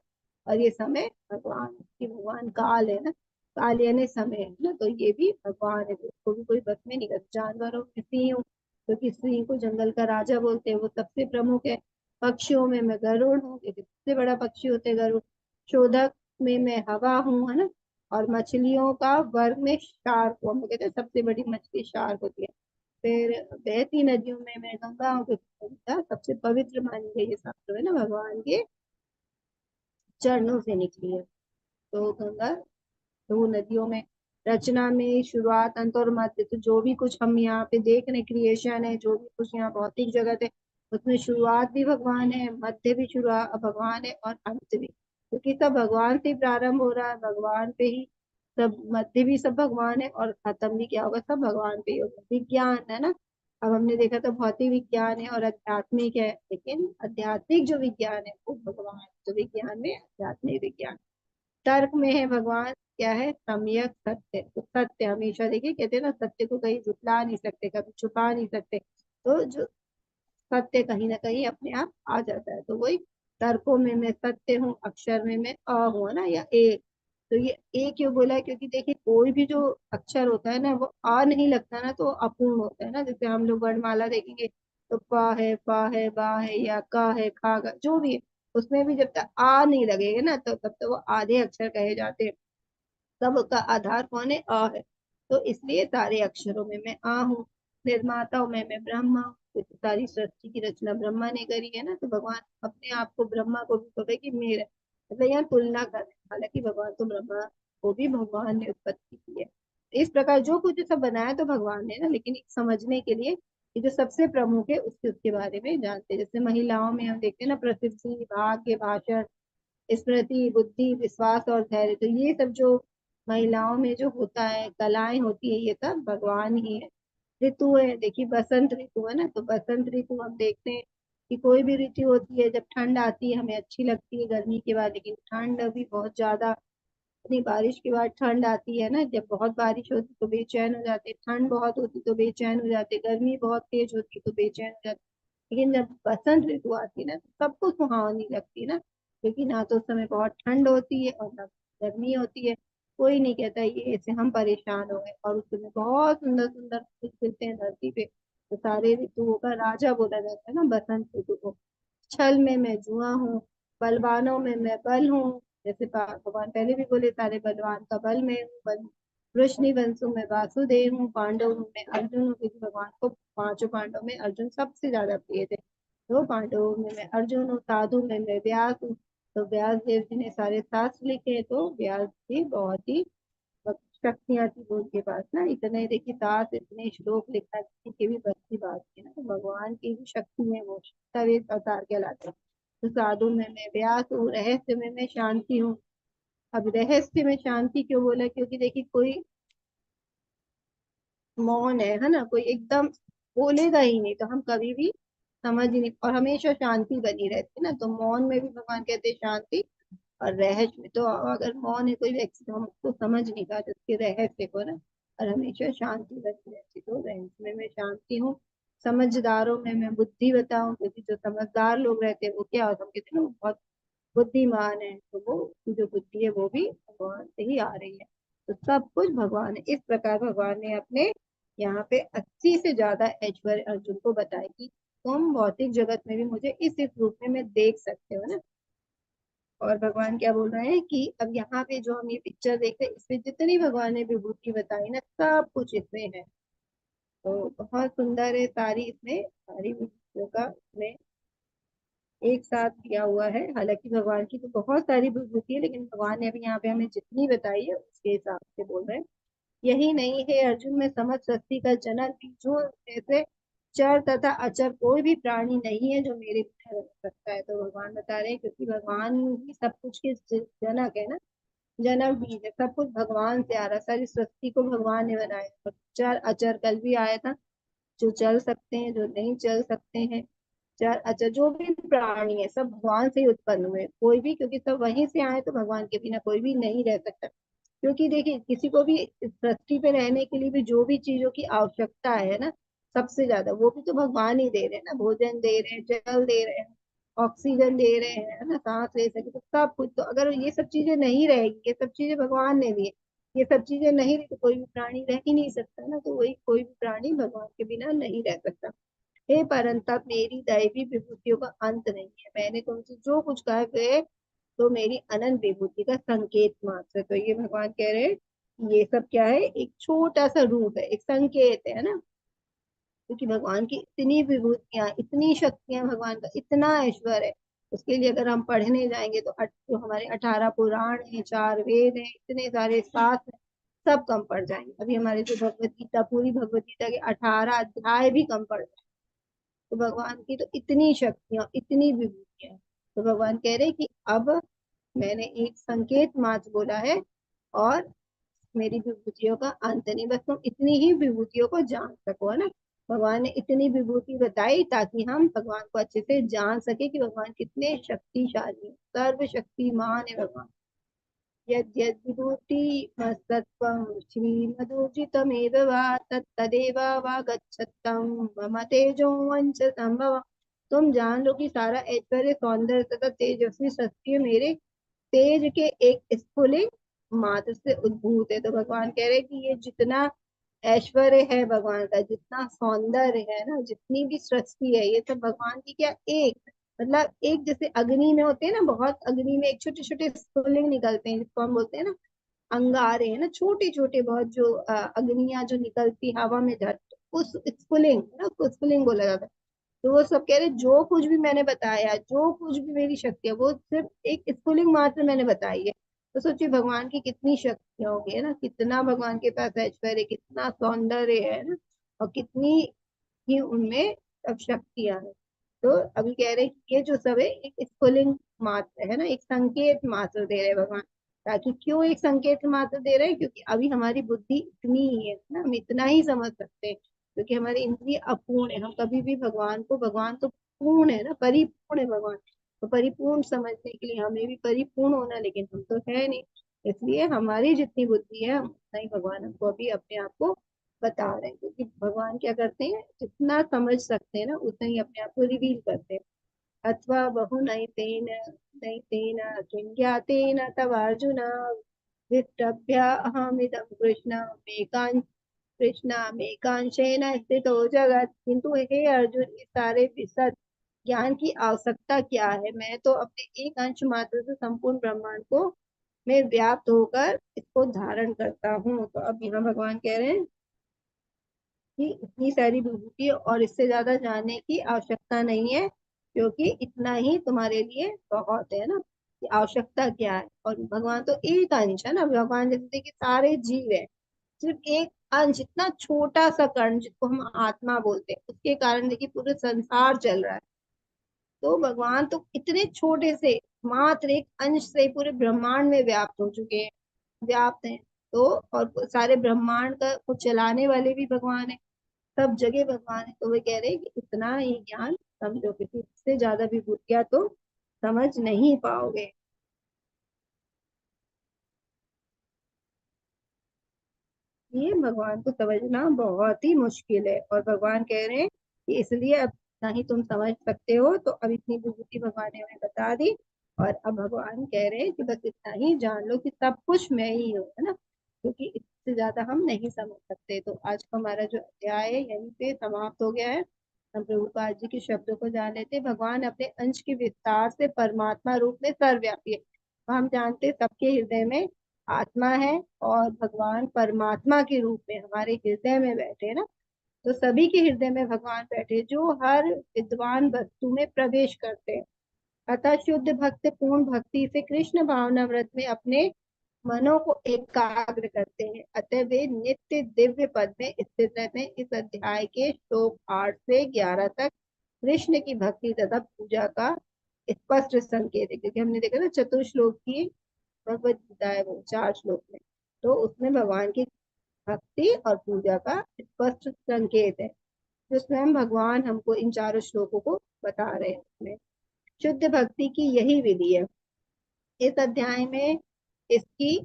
और ये समय भगवान की, भगवान काल है ना, काल यानी समय है ना, तो ये भी भगवान है, तो उसको भी कोई बस में नहीं कर। जानवरों में सिंह हूँ, क्योंकि सिंह को जंगल का राजा बोलते हैं, वो सबसे प्रमुख है। पक्षियों में मैं गरुड़ हूँ, क्योंकि सबसे बड़ा पक्षी होते हैं गरुड़। शोधक में मैं हवा हूँ, है ना, और मछलियों का वर्ग में शार्क हूँ, हम लोग कहते हैं सबसे बड़ी मछली शार्क होती है। फिर बहती नदियों में मैं गंगा हूँ, क्योंकि गंगा सबसे पवित्र मानी गई है, शास्त्र में ना, भगवान के चरणों से निकली है, तो गंगा, तो वो नदियों में। रचना में शुरुआत, अंत और मध्य, तो जो भी कुछ हम यहाँ पे देख रहे क्रिएशन है, जो भी कुछ यहाँ भौतिक जगत है, उसमें शुरुआत भी भगवान है, मध्य भी शुरुआत भगवान है, और अंत भी, क्योंकि सब भगवान से प्रारंभ हो रहा है, भगवान पे ही सब, मध्य भी सब भगवान है, और खत्म भी क्या होगा, सब भगवान पे ही होगा। विज्ञान है ना, अब हमने देखा तो भौतिक विज्ञान है और आध्यात्मिक है, लेकिन आध्यात्मिक जो विज्ञान है वो भगवान है, तो विज्ञान में आध्यात्मिक विज्ञान। तर्क में है भगवान, क्या है, सम्यक सत्य, तो सत्य हमेशा, देखिए कहते हैं ना, सत्य को कहीं जुटला नहीं सकते, कभी छुपा नहीं सकते, तो जो सत्य कहीं ना कहीं अपने आप आ जाता है, तो वही तर्कों में मैं सत्य हूँ, अक्षर में मैं अ हूँ, है ना, या एक, तो ये एक क्यों बोला है, क्योंकि देखिए कोई भी जो अक्षर होता है ना, वो आ नहीं लगता ना, तो अपूर्ण होता है ना, जैसे हम लोग वर्णमाला देखेंगे तो प है, फ है, बा है, या क है, खा ग, जो भी है, उसमें भी जब तक आ नहीं लगेगा ना, तो तब तक वो आधे अक्षर कहे जाते हैं। सबका आधार कौन है, अ है, तो इसलिए सारे अक्षरों में मैं आ हूँ। निर्माता हूँ मैं ब्रह्मा हूँ, क्योंकि सारी सृष्टि की रचना ब्रह्मा ने करी है ना, तो भगवान अपने आप को ब्रह्मा को भी कहते कि मेरा, मतलब यहाँ तुलना कर रहे हैं, हालांकि भगवान तो ब्रह्मा को भी भगवान ने उत्पत्ति की है। इस प्रकार जो कुछ सब बनाया तो भगवान ने ना, लेकिन एक समझने के लिए ये जो सबसे प्रमुख है उसके उसके बारे में जानते हैं। जैसे महिलाओं में हम देखते हैं ना, प्रसिद्धि, भाग्य, भाषण, स्मृति, बुद्धि, विश्वास और धैर्य। तो ये सब जो महिलाओं में जो होता है, कलाएं होती है, ये सब भगवान ही है। ऋतु है, देखिए बसंत ऋतु है ना, तो बसंत ऋतु हम देखते हैं कि कोई भी ऋतु होती है, जब ठंड आती है हमें अच्छी लगती है गर्मी के बाद, लेकिन ठंड अभी बहुत ज्यादा, इतनी बारिश के बाद ठंड आती है ना, जब बहुत बारिश होती तो बेचैन हो जाते, ठंड बहुत होती तो बेचैन हो जाते, गर्मी बहुत तेज होती तो बेचैन हो जाते। लेकिन जब बसंत ऋतु आती है ना, तो सबको सुहावनी लगती है ना, क्योंकि ना तो उस समय बहुत ठंड होती है और ना गर्मी होती है। कोई नहीं कहता ये ऐसे हम परेशान हो गए, और उस समय बहुत सुंदर सुंदर फूल खिलते हैं धरती पे। तो सारे ऋतुओं का राजा बोला जाता है ना बसंत ऋतु को। छल में मैं जुआ हूँ, बलवानों में मैं बल हूँ। जैसे भगवान पहले भी बोले, सारे बलवान का बल में हूँ, बल वृष्णि वंशु में वासुदेव हूँ, पांडव में अर्जुन हूँ, क्योंकि भगवान को पांचों पांडव में अर्जुन सबसे ज्यादा प्रिय थे। तो पांडवों में मैं अर्जुन हूँ, साधु में मैं व्यास हूँ। तो व्यास देव जी ने सारे शास्त्र लिखे, तो व्यास जी बहुत ही शक्तियां थी वो उनके पास ना, इतने देखिए दास इतने श्लोक लिखा, किसी के भी बस की बात है ना। तो भगवान की भी शक्ति है, वो तब एक अवतार कहलाते हैं। तो साधु में मैं व्यास हूँ, रहस्य में मैं शांति हूँ। अब रहस्य में शांति क्यों बोला, क्योंकि देखिए कोई मौन है ना, कोई एकदम बोलेगा ही नहीं तो हम कभी भी समझ ही नहीं, और हमेशा शांति बनी रहती है ना, तो मौन में भी भगवान कहते हैं शांति। और रहस्य में तो अगर मौन है कोई व्यक्ति तो हम उसको समझ नहीं पाते उसके रहस्य को ना, और हमेशा शांति बनी रहती। तो रहस्य में मैं शांति हूँ, समझदारों में मैं बुद्धि बताऊं, क्योंकि जो समझदार लोग रहते हैं वो क्या होता है, हम कहते हैं ना वो बहुत बुद्धिमान है, तो वो उसकी जो बुद्धि है वो भी भगवान से ही आ रही है। तो सब कुछ भगवान है। इस प्रकार भगवान ने अपने यहाँ पे 80 से ज्यादा ऐश्वर्य अर्जुन को बताए कि तुम भौतिक जगत में भी मुझे इस रूप में मैं देख सकते हो ना। और भगवान क्या बोल रहे हैं कि अब यहाँ पे जो हम ये पिक्चर देख रहे हैं, इसमें जितनी भगवान ने विभूति बताई ना, सब कुछ इसमें है। तो बहुत सुंदर है सारी, इसमें सारी विभूतियों का इसमें एक साथ किया हुआ है। हालांकि भगवान की तो बहुत सारी विभूति है, लेकिन भगवान ने अभी यहाँ पे हमें जितनी बताई है उसके हिसाब से बोल रहे हैं। यही नहीं है अर्जुन में समझ शक्ति का जनक भी, जो जैसे चर तथा अचर कोई भी प्राणी नहीं है जो मेरे बिना रह सकता है। तो भगवान बता रहे हैं, क्योंकि भगवान ही सब कुछ के जनक है ना, जनक भी है, सब कुछ भगवान से आ रहा है, सारी सृष्टि को भगवान ने बनाया। और चर अचर कल भी आया था, जो चल सकते हैं जो नहीं चल सकते हैं, चार अच्छा जो भी प्राणी है सब भगवान से ही उत्पन्न हुए, कोई भी, क्योंकि सब वहीं से आए, तो भगवान के बिना कोई भी नहीं रह सकता। क्योंकि देखिए किसी को भी इस पृथ्वी पे रहने के लिए भी जो भी चीजों की आवश्यकता है ना, सबसे ज्यादा वो भी तो भगवान ही दे रहे हैं ना, भोजन दे रहे हैं, जल दे रहे हैं, ऑक्सीजन दे रहे हैं, है ना, सांस ले सके, तो सब कुछ। तो अगर ये सब चीजें नहीं रहेगी, ये सब चीजें भगवान ने दी है, ये सब चीजें नहीं रही तो कोई भी प्राणी रह ही नहीं सकता ना। तो वही कोई भी प्राणी भगवान के बिना नहीं रह सकता। हे परंतप मेरी दैवी विभूतियों का अंत नहीं है, मैंने तुमसे जो कुछ कहा है तो मेरी अनंत विभूति का संकेत मात्र है। तो ये भगवान कह रहे हैं ये सब क्या है, एक छोटा सा रूप है, एक संकेत है ना। क्योंकि भगवान की इतनी विभूतियां, इतनी शक्तियां, भगवान का इतना ऐश्वर्य है, उसके लिए अगर हम पढ़ने जाएंगे तो जो हमारे 18 पुराण हैं, 4 वेद हैं, इतने सारे शास्त्र हैं, सब कम पड़ जाएंगे। अभी हमारे जो भगवत गीता, पूरी भगवत गीता के 18 अध्याय भी कम पड़ जाएंगे। तो भगवान की तो इतनी शक्तियां, इतनी विभूतियां, तो भगवान कह रहे कि अब मैंने एक संकेत मात्र बोला है, और मेरी विभूतियों का अंत नहीं, बस तुम इतनी ही विभूतियों को जान सको, है ना। भगवान ने इतनी विभूति बताई ताकि हम भगवान को अच्छे से जान सके कि भगवान कितने शक्तिशाली हैं, सर्वशक्तिमान है भगवान। यद्यद्विभूति मत्सत्त्वं श्रीमदूर्जितमेव वा तत्तदेव वागच्छत्तं मम तेजोवंच संभव। तुम जान लो कि सारा ऐश्वर्य, सौंदर्य तथा तेजस्वी शक्ति मेरे तेज के एक स्फुलिंग मात्र से उद्भूत है। तो भगवान कह रहे कि ये जितना ऐश्वर्य है भगवान का, जितना सौंदर्य है ना, जितनी भी सृष्टि है, ये सब भगवान की क्या एक, मतलब एक, जैसे अग्नि में होते हैं ना, बहुत अग्नि में एक छोटे छोटे स्फुलिंग निकलते हैं जिसको हम बोलते हैं ना अंगारे, है ना, छोटे छोटे बहुत जो अग्नियां जो निकलती हवा में झट, उस स्फुलिंग ना, उसको स्फुलिंग बोला जाता है। तो वो सब कह रहे जो कुछ भी मैंने बताया, जो कुछ भी मेरी शक्ति है, वो सिर्फ एक स्फुलिंग मात्र मैंने बताई है। तो सोचिए भगवान की कितनी शक्तियां होगी, है ना, कितना भगवान के पास ऐश्वर्य, कितना सौंदर्य है ना, और कितनी ही उनमें अब शक्तियां हैं। तो अभी कह रहे हैं कि ये जो सब है एक स्फुलिंग मात्र है ना, एक संकेत मात्र दे रहे हैं भगवान। ताकि क्यों एक संकेत मात्र दे रहे हैं, क्योंकि अभी हमारी बुद्धि इतनी ही है ना, हम इतना ही समझ सकते हैं, क्योंकि हमारी इंद्रिय अपूर्ण है। हम कभी भी भगवान को, भगवान तो पूर्ण है ना, परिपूर्ण है भगवान, तो परिपूर्ण समझने के लिए हमें भी परिपूर्ण होना, लेकिन हम तो है नहीं। इसलिए हमारी जितनी बुद्धि है हम उतना ही भगवान हमको अभी अपने आप को बता रहे हैं, क्योंकि भगवान क्या करते हैं, जितना समझ सकते हैं ना उतना ही अपने आप को रिवील करते हैं। अथवा बहु नैतेन किं ज्ञातेन तव अर्जुन विष्टभ्य अहमिदं कृष्णमेकांशेन स्थितो जगत। किंतु हे अर्जुन, इस सारे विशद ज्ञान की आवश्यकता क्या है? मैं तो अपने एक अंश मात्र से संपूर्ण ब्रह्मांड को में व्याप्त होकर इसको धारण करता हूँ। तो अब यहाँ भगवान कह रहे हैं कि इतनी सारी विभूति और इससे ज्यादा जानने की आवश्यकता नहीं है, क्योंकि इतना ही तुम्हारे लिए बहुत है ना। कि आवश्यकता क्या है, और भगवान तो एक अंश है ना, भगवान जैसे देखिए सारे जीव है, सिर्फ एक अंश, इतना छोटा सा कण जिसको हम आत्मा बोलते हैं, उसके कारण देखिए पूरे संसार चल रहा है। तो भगवान तो इतने छोटे से मात्र एक अंश से पूरे ब्रह्मांड में व्याप्त हो चुके हैं, व्याप्त हैं। तो और सारे ब्रह्मांड का को चलाने वाले भी भगवान है, सब जगह भगवान है। तो वे कह रहे हैं कि इतना ही ज्ञान समझो, क्योंकि इससे ज्यादा भी बुद्धियां तो समझ नहीं पाओगे। ये भगवान को समझना बहुत ही मुश्किल है, और भगवान कह रहे हैं कि इसलिए अब ना ही तुम समझ सकते हो, तो अब इतनी विभूति भगवान ने हमें बता दी। और अब भगवान कह रहे हैं कि बस इतना ही जान लो कि सब कुछ मैं ही हूँ, है ना, क्योंकि इससे ज्यादा हम नहीं समझ सकते। तो आज का हमारा जो अध्याय है यहीं पे समाप्त हो गया है। हम प्रभुपाद जी के शब्दों को जान लेते हैं। भगवान अपने अंश के विस्तार से परमात्मा रूप में सर्वव्यापी है, तो हम जानते हैं सबके हृदय में आत्मा है, और भगवान परमात्मा के रूप में हमारे हृदय में बैठे हैं ना। तो सभी के हृदय में भगवान बैठे जो हर विद्वान वस्तु में प्रवेश करते हैं। अतः शुद्ध भक्त पूर्ण भक्ति से कृष्ण भावना व्रत में अपने मनों को एकाग्र करते हैं, अतः वे नित्य दिव्य पद में स्थित रहते हैं। इस अध्याय के श्लोक 8 से 11 तक कृष्ण की भक्ति तथा पूजा का स्पष्ट संकेत है, क्योंकि हमने देखा ना चतुर्श्लोक की भगवत गीता है वो 4 श्लोक में, तो उसमें भगवान की भक्ति और पूजा का स्पष्ट संकेत है, जो स्वयं भगवान हमको इन 4 श्लोकों को बता रहे हैं इसमें। शुद्ध भक्ति की यही विधि है। इस अध्याय में इसकी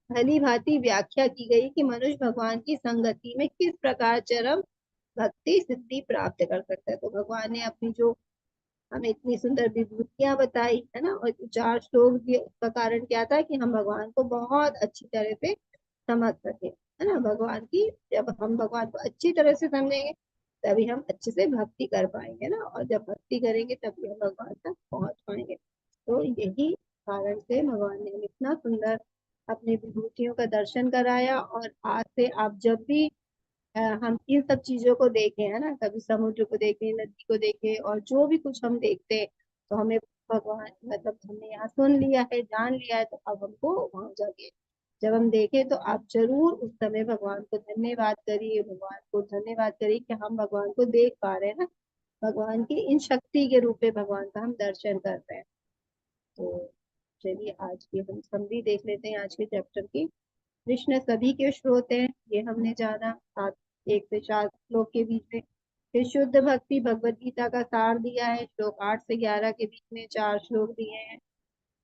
भली भांति व्याख्या की गई कि मनुष्य भगवान की संगति में किस प्रकार चरम भक्ति सिद्धि प्राप्त कर सकता है। तो भगवान ने अपनी जो हमें इतनी सुंदर विभूतियां बताई है ना, और 4 श्लोक दिए, उसका कारण क्या था कि हम भगवान को बहुत अच्छी तरह से समझ सके, है ना। भगवान की जब हम भगवान को अच्छी तरह से समझेंगे तभी हम अच्छे से भक्ति कर पाएंगे ना, और जब भक्ति करेंगे तभी हम भगवान तक पहुंच पाएंगे। तो यही कारण से भगवान ने हमें इतना सुंदर अपनी विभूतियों का दर्शन कराया। और आज से आप जब भी हम इन सब चीजों को देखें, है ना, कभी समुद्र को देखें, नदी को देखें, और जो भी कुछ हम देखते हैं, तो हमें भगवान मतलब हमने यहाँ सुन लिया है, जान लिया है, तो अब हमको वहां जाके जब हम देखें तो आप जरूर उस समय भगवान को धन्यवाद करिए, भगवान को धन्यवाद करिए कि हम भगवान को देख पा रहे हैं ना, भगवान की इन शक्ति के रूप में भगवान का हम दर्शन कर रहे हैं। तो चलिए आज की हम समरी देख लेते हैं आज के चैप्टर की। कृष्ण सभी के स्रोत हैं, ये हमने जाना 1 से 4 श्लोक के बीच में। फिर शुद्ध भक्ति भगवत गीता का सार दिया है, श्लोक 8 से 11 के बीच में 4 श्लोक दिए हैं।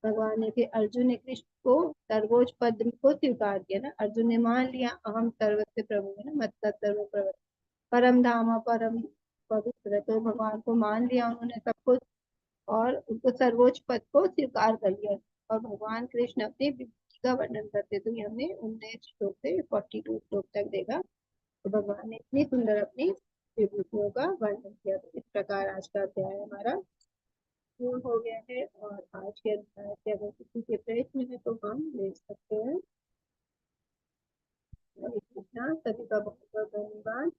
भगवान ने फिर अर्जुन ने कृष्ण को सर्वोच्च पद को स्वीकार किया ना, अर्जुन ने मान लिया अहम सर्वस्य प्रभु है ना, मतलब सर्व प्रभु परम धाम परम पवित्र, तो भगवान को मान लिया उन्होंने सब कुछ, और उनको सर्वोच्च पद को स्वीकार कर लिया। और भगवान कृष्ण अपनी विभूति का वर्णन करते, तो ये हमने 19 श्लोक से 42 श्लोक तक देखा। तो भगवान ने इतनी सुंदर अपनी विभूतियों का वर्णन किया। तो इस प्रकार आज का अध्याय हमारा पूर्ण हो गया है, और आज के अध्याय से अगर किसी के प्रश्न है तो हम ले सकते हैं। हरे कृष्णा, सभी का बहुत बहुत धन्यवाद।